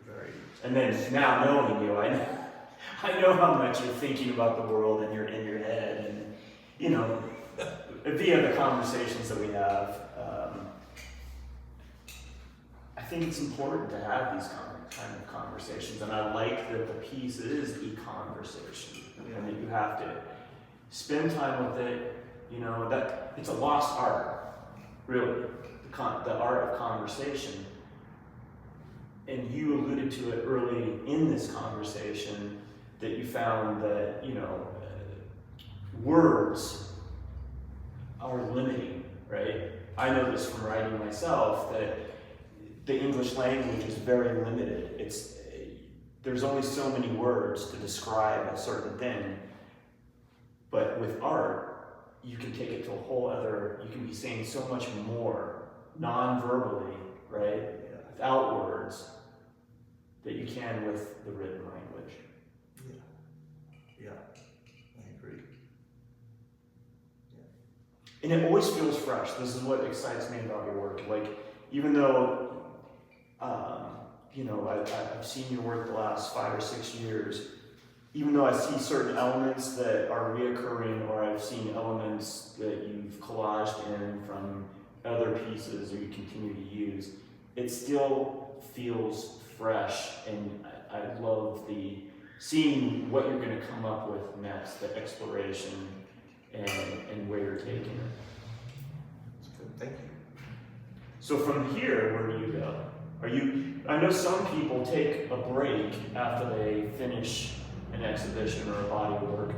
very. And then now knowing you, I know how much you're thinking about the world and you're in your head, and via the conversations that we have, I think it's important to have these kind of conversations, and I like that the piece is a conversation, and that you have to spend time with it. That it's a lost art, really, the art of conversation. And you alluded to it early in this conversation that you found that, words are limiting, right? I know this from writing myself, that the English language is very limited. There's only so many words to describe a certain thing, but with art, you can take it to a whole other, you can be saying so much more non-verbally, right? Without words, that you can with the written language. Yeah, I agree. Yeah. And it always feels fresh. This is what excites me about your work. Like, even though, I've seen your work the last 5 or 6 years, even though I see certain elements that are reoccurring, or I've seen elements that you've collaged in from other pieces or you continue to use, it still feels fresh, and I love seeing what you're going to come up with next, the exploration and where you're taking it. That's good. Thank you. So from here, where do you go? I know some people take a break after they finish an exhibition or a body of work.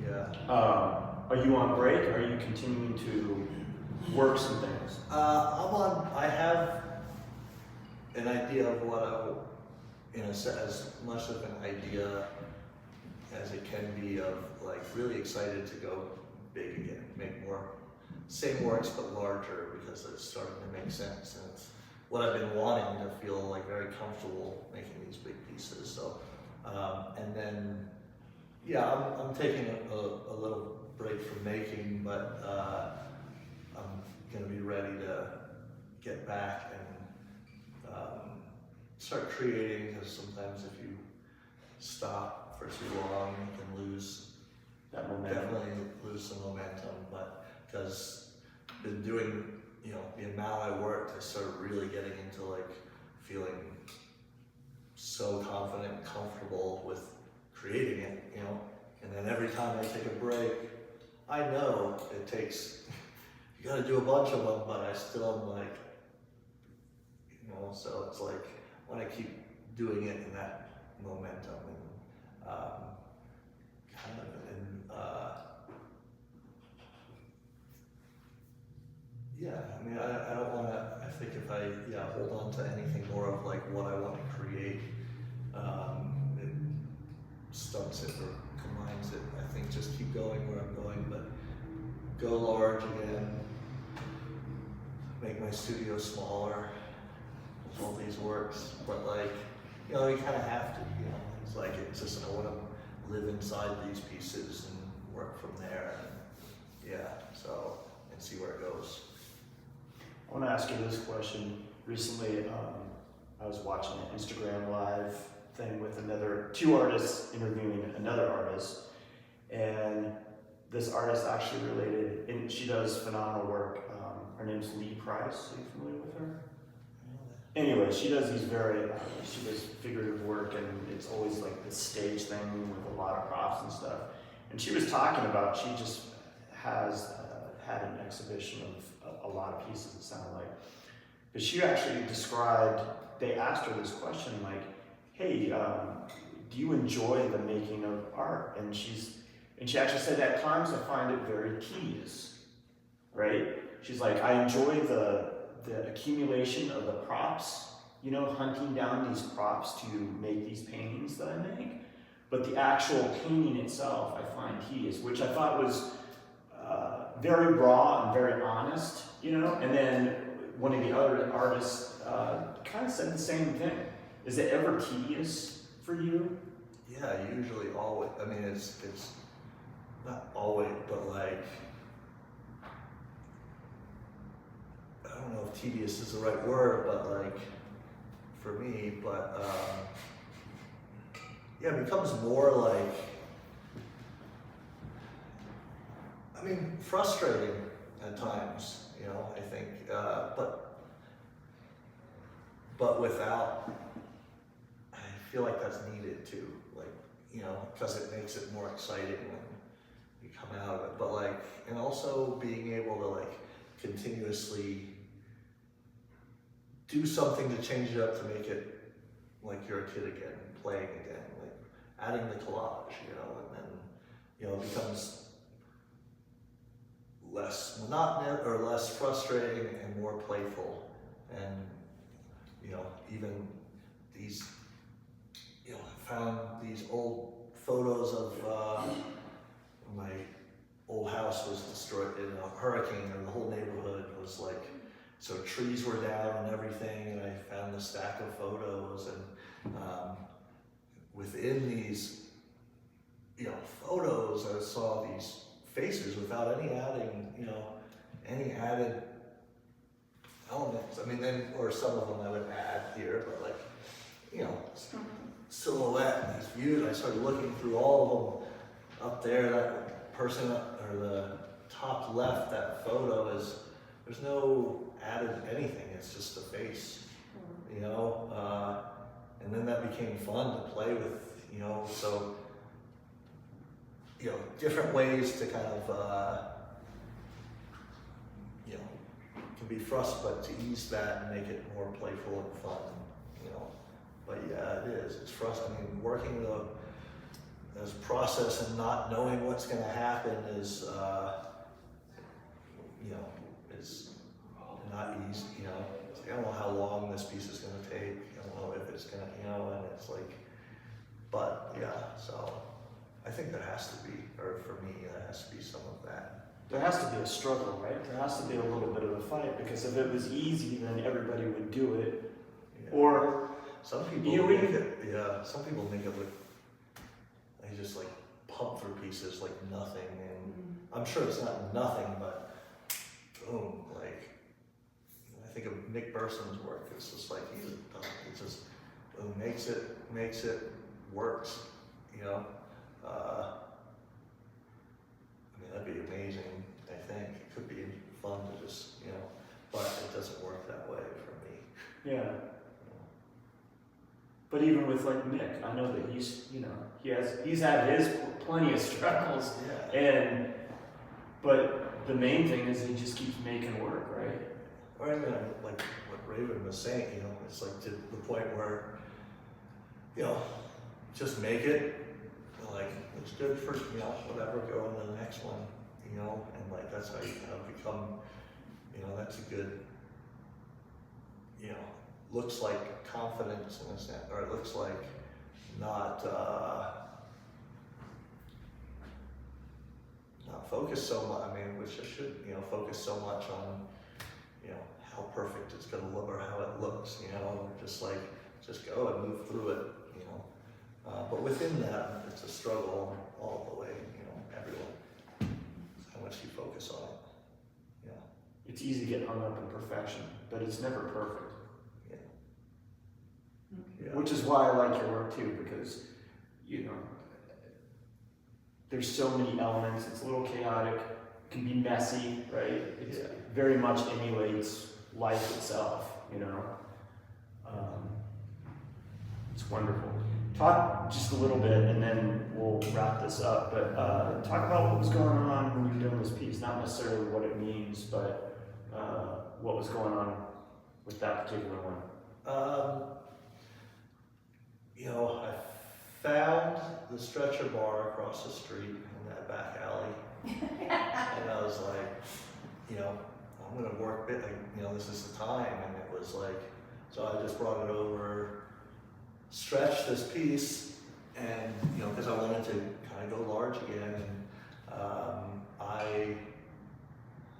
Yeah. Are you on break, or are you continuing to work some things? I have an idea of what I would, as much of an idea as it can be, of like really excited to go big again, make more, same works but larger, because it's starting to make sense, and it's what I've been wanting to feel like very comfortable making these big pieces. So, and then, I'm taking a little break from making, but I'm going to be ready to get back and start creating, because sometimes if you stop for too long, you can lose That momentum. definitely lose some momentum. But because I've been doing, the amount I worked, I started really getting into like feeling so confident and comfortable with creating it, and then every time I take a break, I know it takes, you gotta do a bunch of them, but I still am like, so it's like, I wanna keep doing it in that momentum, and kind of I don't wanna, I think if if I hold on to anything more of like what I want to create, it stunts it or combines it. I think just keep going where I'm going, but go large again. Make my studio smaller. All these works, but like, you know, you kind of have to. You know, it's like it's just I want to live inside these pieces and work from there. And so and see where it goes. I want to ask you this question. Recently, I was watching an Instagram live thing with two artists interviewing another artist, and this artist actually related, and she does phenomenal work. Her name's Lee Price. Are you familiar with her? Anyway, she does these she does figurative work, and it's always like this stage thing with a lot of props and stuff. And she was talking about, she just has had an exhibition of a lot of pieces, it sounded like. But she actually described, they asked her this question like, hey, do you enjoy the making of art? And she actually said, at times I find it very tedious, right? She's like, I enjoy the accumulation of the props, you know, hunting down these props to make these paintings that I make. But the actual painting itself, I find tedious, which I thought was very raw and very honest, you know. And then one of the other artists kind of said the same thing. Is it ever tedious for you? Yeah, usually always. I mean, it's not always, but like, I don't know if tedious is the right word, but like, for me, but it becomes more like, I mean, frustrating at times, you know, I think, but without, I feel like that's needed too, like, you know, because it makes it more exciting when you come out of it, but like, and also being able to like continuously do something to change it up to make it like you're a kid again, playing again, like adding the collage, you know, and then, you know, it becomes less monotonous or less frustrating and more playful. And, you know, even these, you know, I found these old photos of my old house was destroyed in a hurricane, and the whole neighborhood was like, so trees were down and everything, and I found a stack of photos, and within these, you know, photos, I saw these faces without any adding, you know, any added elements. I mean, then, or some of them I would add here, but like, you know, silhouette and these views. I started looking through all of them up there. That person or the top left, that photo is, there's no added anything. It's just a face, you know. And then that became fun to play with, you know. So, you know, different ways to kind of, you know, can be frustrating, but to ease that and make it more playful and fun, you know. But yeah, it is. It's frustrating. I mean, working this process and not knowing what's going to happen is, you know, is not easy. You know, I don't know how long this piece is going to take. I don't know if it's going to, you know, and it's like, but yeah. So I think there has to be, or for me, there has to be some of that. There has to be a struggle, right? There has to be a little bit of a fight, because if it was easy, then everybody would do it. Yeah. Or some people make it, some people make it look, they just like pump through pieces like nothing, and I'm sure it's not nothing, but boom, like, I think of Nick Burson's work, it's just like, it just boom, makes it, works, you know. I mean, that'd be amazing, I think. It could be fun to just, you know, but it doesn't work that way for me. Yeah. But even with like Nick, I know that he's, you know, he's had his plenty of struggles, Yeah. but the main thing is he just keeps making work, right? Or I mean, like what Raven was saying, you know, it's like to the point where, you know, just make it, like, it's good for, you know, whatever, go on to the next one, you know, and like, that's how you kind of become, you know, that's a good you know, looks like confidence in a sense, or it looks like not focused so much. I mean, which it should, you know, focus so much on, you know, how perfect it's going to look or how it looks, you know, just go and move through it, you know. But within that, it's a struggle all the way, you know, everyone. How much you focus on it. Yeah. It's easy to get hung up in perfection, but it's never perfect. Yeah. Which is why I like your work too, because, you know, there's so many elements, it's a little chaotic, it can be messy, right? It very much emulates life itself, you know? It's wonderful. Talk just a little bit and then we'll wrap this up, but talk about what was going on when you were doing this piece, not necessarily what it means, but what was going on with that particular one. You know, I found the stretcher bar across the street in that back alley, and I was like, you know, I'm gonna work it, like, you know, this is the time, and it was like, so I just brought it over, stretched this piece, and, you know, because I wanted to kind of go large again, and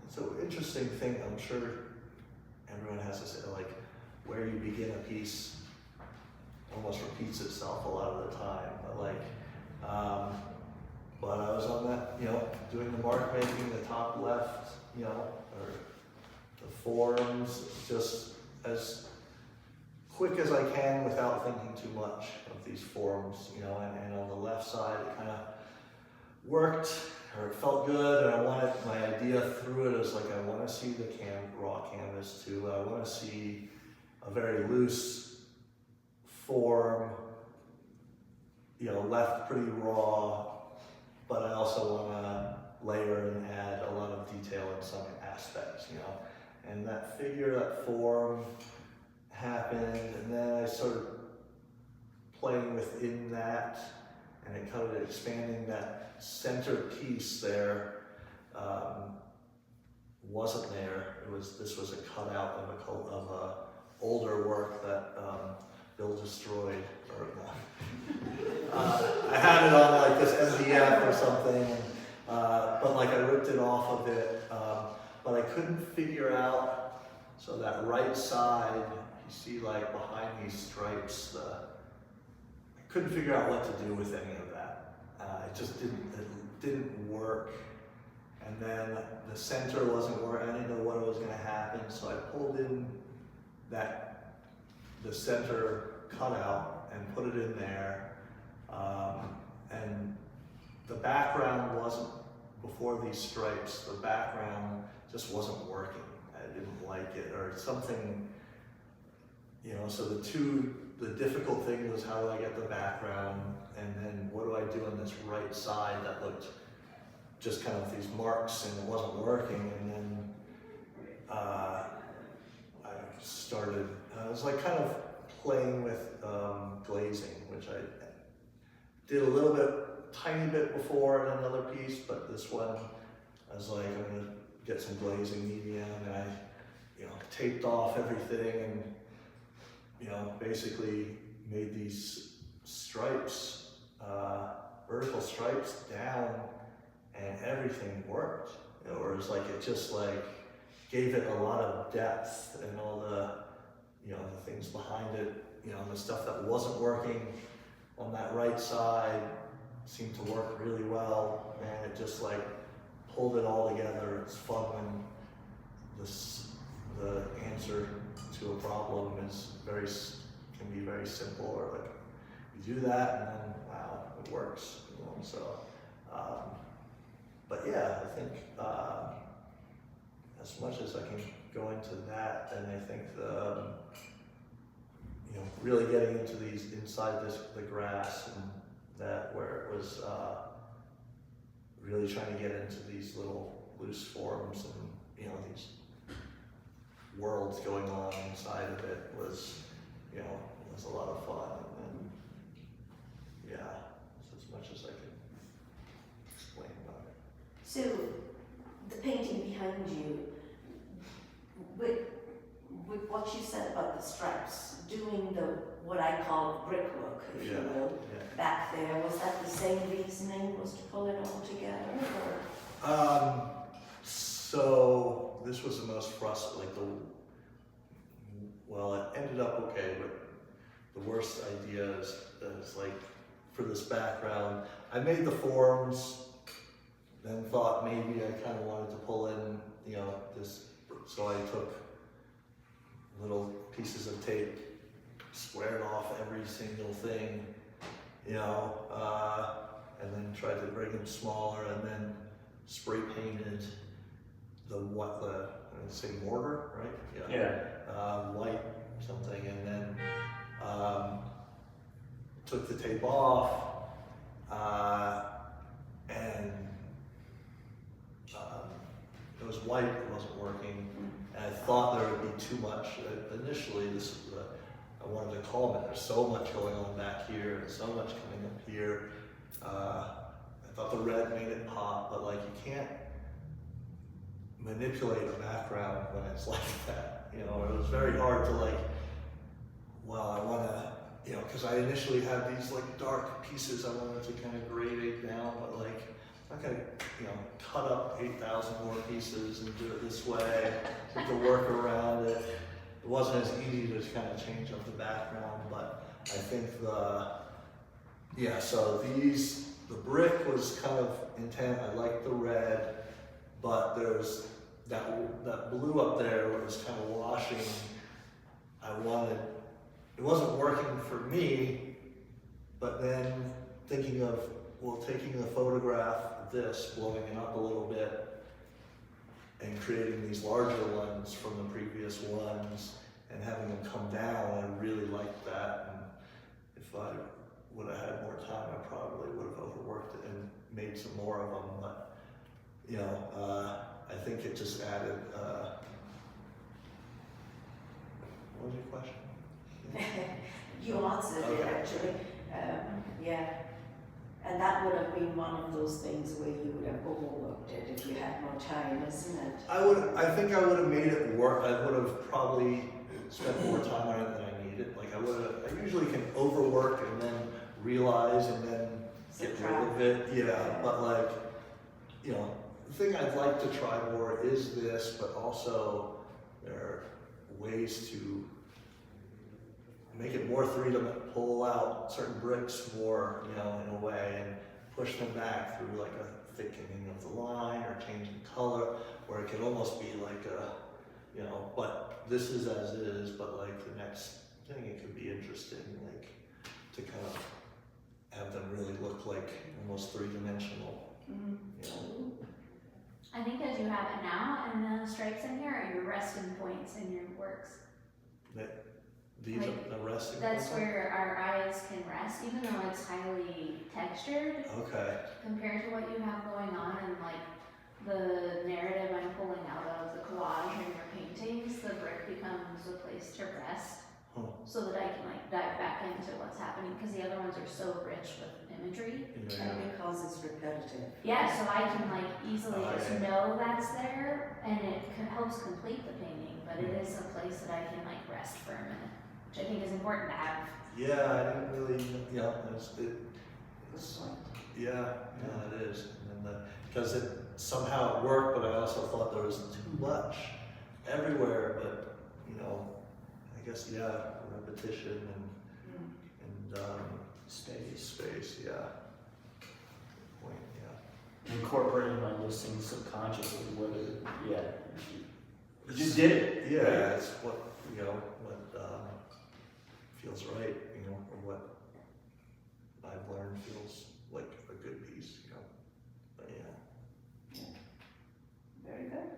it's an interesting thing, I'm sure everyone has to say, like, where you begin a piece almost repeats itself a lot of the time, but like, but I was on that, you know, doing the mark making, the top left, you know, or the forms, just as quick as I can without thinking too much of these forms, you know, and on the left side it kind of worked, or it felt good, and I wanted, my idea through it is like, I want to see the raw canvas too, I want to see a very loose form, you know, left pretty raw, but I also want to layer and add a lot of detail in some aspects, you know. And that figure, that form happened, and then I started playing within that, and it kind of expanding that center piece there wasn't there. This was a cutout of a older work that Bill destroyed, or I had it on like this MDF or something, but like I ripped it off of it, but I couldn't figure out, so that right side, you see like behind these stripes, I couldn't figure out what to do with any of that. It just didn't work. And then the center wasn't working, I didn't know what was gonna happen, so I pulled in the center cutout and put it in there, and the background wasn't, before these stripes, the background just wasn't working. I didn't like it, or something, you know, so the difficult thing was, how do I get the background, and then what do I do on this right side that looked just kind of these marks, and it wasn't working, and then I was like kind of playing with glazing, which I did a little bit, tiny bit before in another piece, but this one, I was like, I'm gonna get some glazing medium, and I, you know, taped off everything, and, you know, basically made these stripes, vertical stripes down, and everything worked. You know, or it was like, it just like gave it a lot of depth, and all the, you know, the things behind it, you know, the stuff that wasn't working on that right side seemed to work really well, and it just like pulled it all together. It's fun when the answer to a problem can be very simple, or like you do that and then wow, it works, you know. So but yeah, I think as much as I can go into that, and I think you know, really getting into these inside the grass, and that where it was really trying to get into these little loose forms, and, you know, these worlds going on inside of it was, you know, was a lot of fun. And yeah, that's as much as I can explain about it. So, the painting behind you, with what you said about the stripes, doing what I call brickwork, if you Yeah. will, Yeah. back there, was that the same reasoning, was to pull it all together, or? So this was the most frustrating, well, it ended up okay, but the worst idea is like, for this background, I made the forms, then thought maybe I kind of wanted to pull in, this, so I took little pieces of tape, squared off every single thing, and then tried to bring them smaller, and then spray painted I'd say mortar, right? Yeah. White something, and then took the tape off, and it was white, it wasn't working, and I thought there would be too much. Initially, I wanted to calm it. There's so much going on back here, and so much coming up here. I thought the red made it pop, but like, you can't manipulate a background when it's like that. It was very hard to like, well, I want to, because I initially had these like dark pieces I wanted to kind of grade down, but like, I'm not gonna, cut up 8,000 more pieces and do it this way, to work around it. It wasn't as easy to kind of change up the background, but I think so the brick was kind of intent. I liked the red, but there's that blue up there was kind of washing. It wasn't working for me, but then thinking of, taking a photograph of this, blowing it up a little bit, and creating these larger ones from the previous ones, and having them come down, I really liked that. And if I would have had more time, I probably would have overworked it and made some more of them, but I think it just added, what was your question? You answered it, Okay. actually. Yeah. And that would have been one of those things where you would have overworked it if you had more time, isn't it? I think I would have made it work. I would have probably spent more time on it than I needed. Like, I usually can overwork and then realize and then get rid of it. Yeah, but like, the thing I'd like to try more is this, but also there are ways to make it more three-dimensional, pull out certain bricks more, in a way, and push them back through like a thickening of the line or changing color, where it could almost be like but this is as is, but like the next thing, it could be interesting, like to kind of have them really look like almost three-dimensional, I think as you have it now, and the stripes in here are your resting points in your works. These Like, are the resting That's points? where our eyes can rest, even though it's highly textured Okay, compared to what you have going on, and like the narrative I'm pulling out of the collage and your paintings, the brick becomes a place to rest, so that I can like dive back into what's happening, because the other ones are so rich with imagery. yeah. And because it's repetitive. Yeah, so I can like easily Oh, just yeah. know that's there, and it helps complete the painting, but it is a place that I can like rest for a minute, which I think is important to have. Yeah, I didn't really, Good point. yeah, it is. And then because it somehow it worked, but I also thought there was too much everywhere, but I guess, repetition and space, yeah. Good point, yeah. Incorporating my listening subconsciously, you just did it. Yeah, right? it's what feels right, or what I've learned feels like a good piece, But yeah. Very good.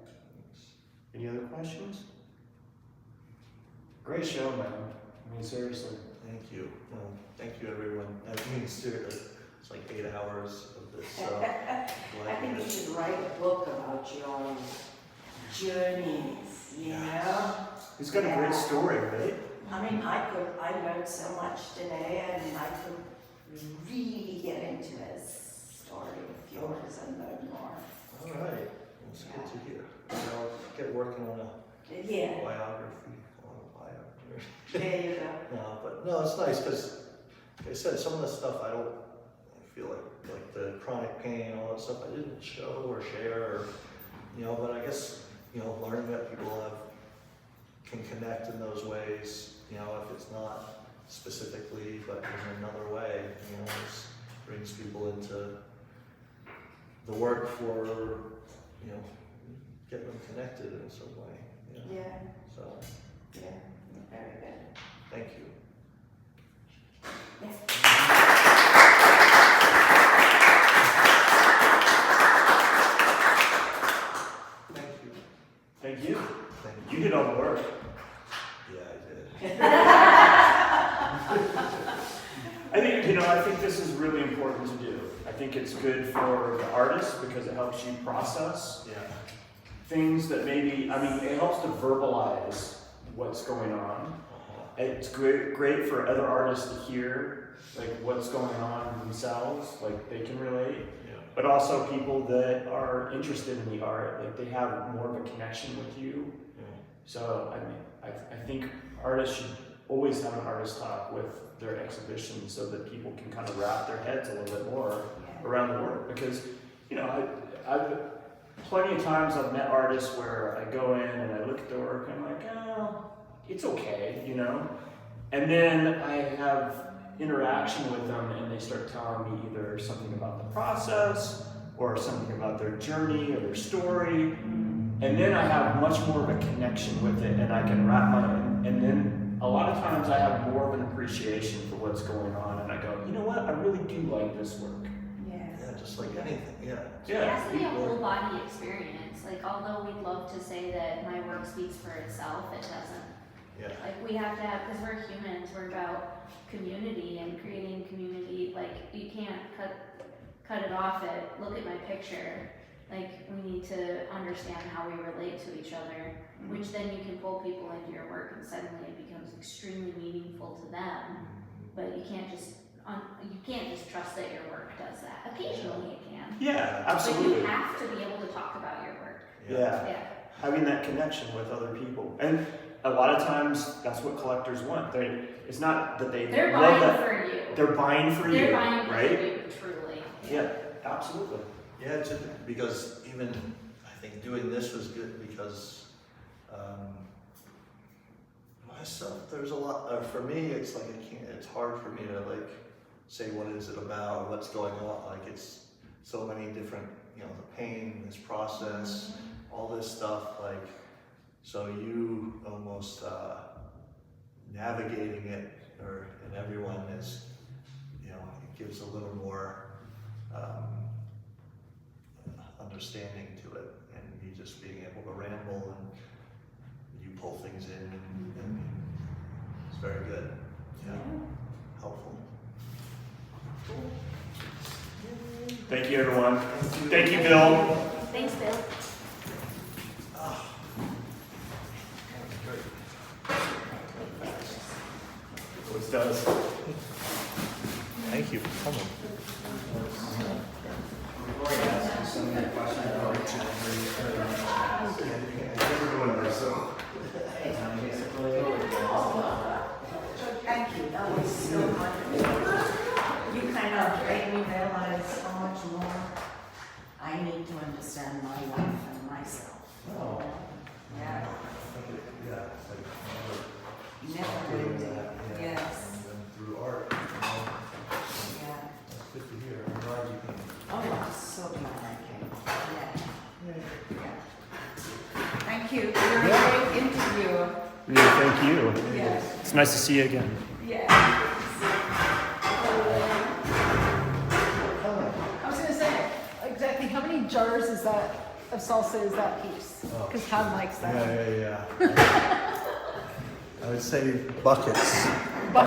Any other questions? Great show, man. I mean, seriously. Thank you. Thank you, everyone. I mean, seriously, it's like 8 hours of this, so. I think you should write a book about your journeys, He's got a great story, right? I mean, I learned so much today, and I could really get into his story of yours and learn more. All right, that's good to hear. I'll get working on a Yeah. biography, autobiography. There you go. No, but no, it's nice because, like I said, some of the stuff I feel like the chronic pain, all that stuff I didn't show or share, or, but I guess, learning that people can connect in those ways, if it's not specifically, but in another way, brings people into the work for, get them connected in some way. Yeah, So, yeah, very good. thank you. Yes. Thank you. Thank you. Thank You did all the work. Yeah, I did. I think this is really important to do. I think it's good for the artist because it helps you process Yeah. things that maybe, it helps to verbalize what's going on. It's great for other artists to hear like what's going on themselves, like they can relate. Yeah. But also people that are interested in the art, like they have more of a connection with you. Yeah. So I think artists should always have an artist talk with their exhibition so that people can kind of wrap their heads a little bit more around the work. Because I've plenty of times I've met artists where I go in and I look at their work and I'm like, oh, it's okay, and then I have interaction with them and they start telling me either something about the process or something about their journey or their story, and then I have much more of a connection with it and I can wrap and then a lot of times I have more of an appreciation for what's going on and I go, you know what, I really do like this work. Yeah, just like anything, yeah. It has to be a whole body experience. Like, although we'd love to say that my work speaks for itself, it doesn't. Yeah. Like, we have to have, because we're humans, we're about community and creating community. Like, you can't cut it off at, look at my picture. Like, we need to understand how we relate to each other, which then you can pull people into your work and suddenly it becomes extremely meaningful to them. But you can't just trust that your work does that. Occasionally it can. Yeah, But absolutely. you have to be able to talk about your work. Yeah. Having that connection with other people. And a lot of times that's what collectors want. It's not that They're love buying that. for you. They're buying for They're you, buying for right? you, truly. Yeah, absolutely. Yeah, because even I think doing this was good because myself, there's a lot, for me, it's like it's hard for me to like say what is it about or what's going on. Like it's so many different, the pain, this process, all this stuff, like, so you almost navigating it, and everyone is, it gives a little more understanding to it, and you just being able to ramble and you pull things in, and it's very good. Yeah, helpful. Thank you, everyone. Thank you, Bill. Thanks, Bill. It does. Thank you for coming. Thank you, that was so wonderful. You kind of made me realize how much more I need to understand my life and myself. Oh. Yeah, Yeah, it's like never doing did. that, yeah. Yes, And then through art, yeah. that's good to hear. I'm glad you came. Oh, I'm so glad I came. Yeah. Thank you. You're a great interviewer. Yeah, thank you. Yes. It's nice to see you again. Yeah. I was gonna say, exactly how many jars is that of salsa is that piece? Oh. Because Todd likes that. Yeah. I would say buckets.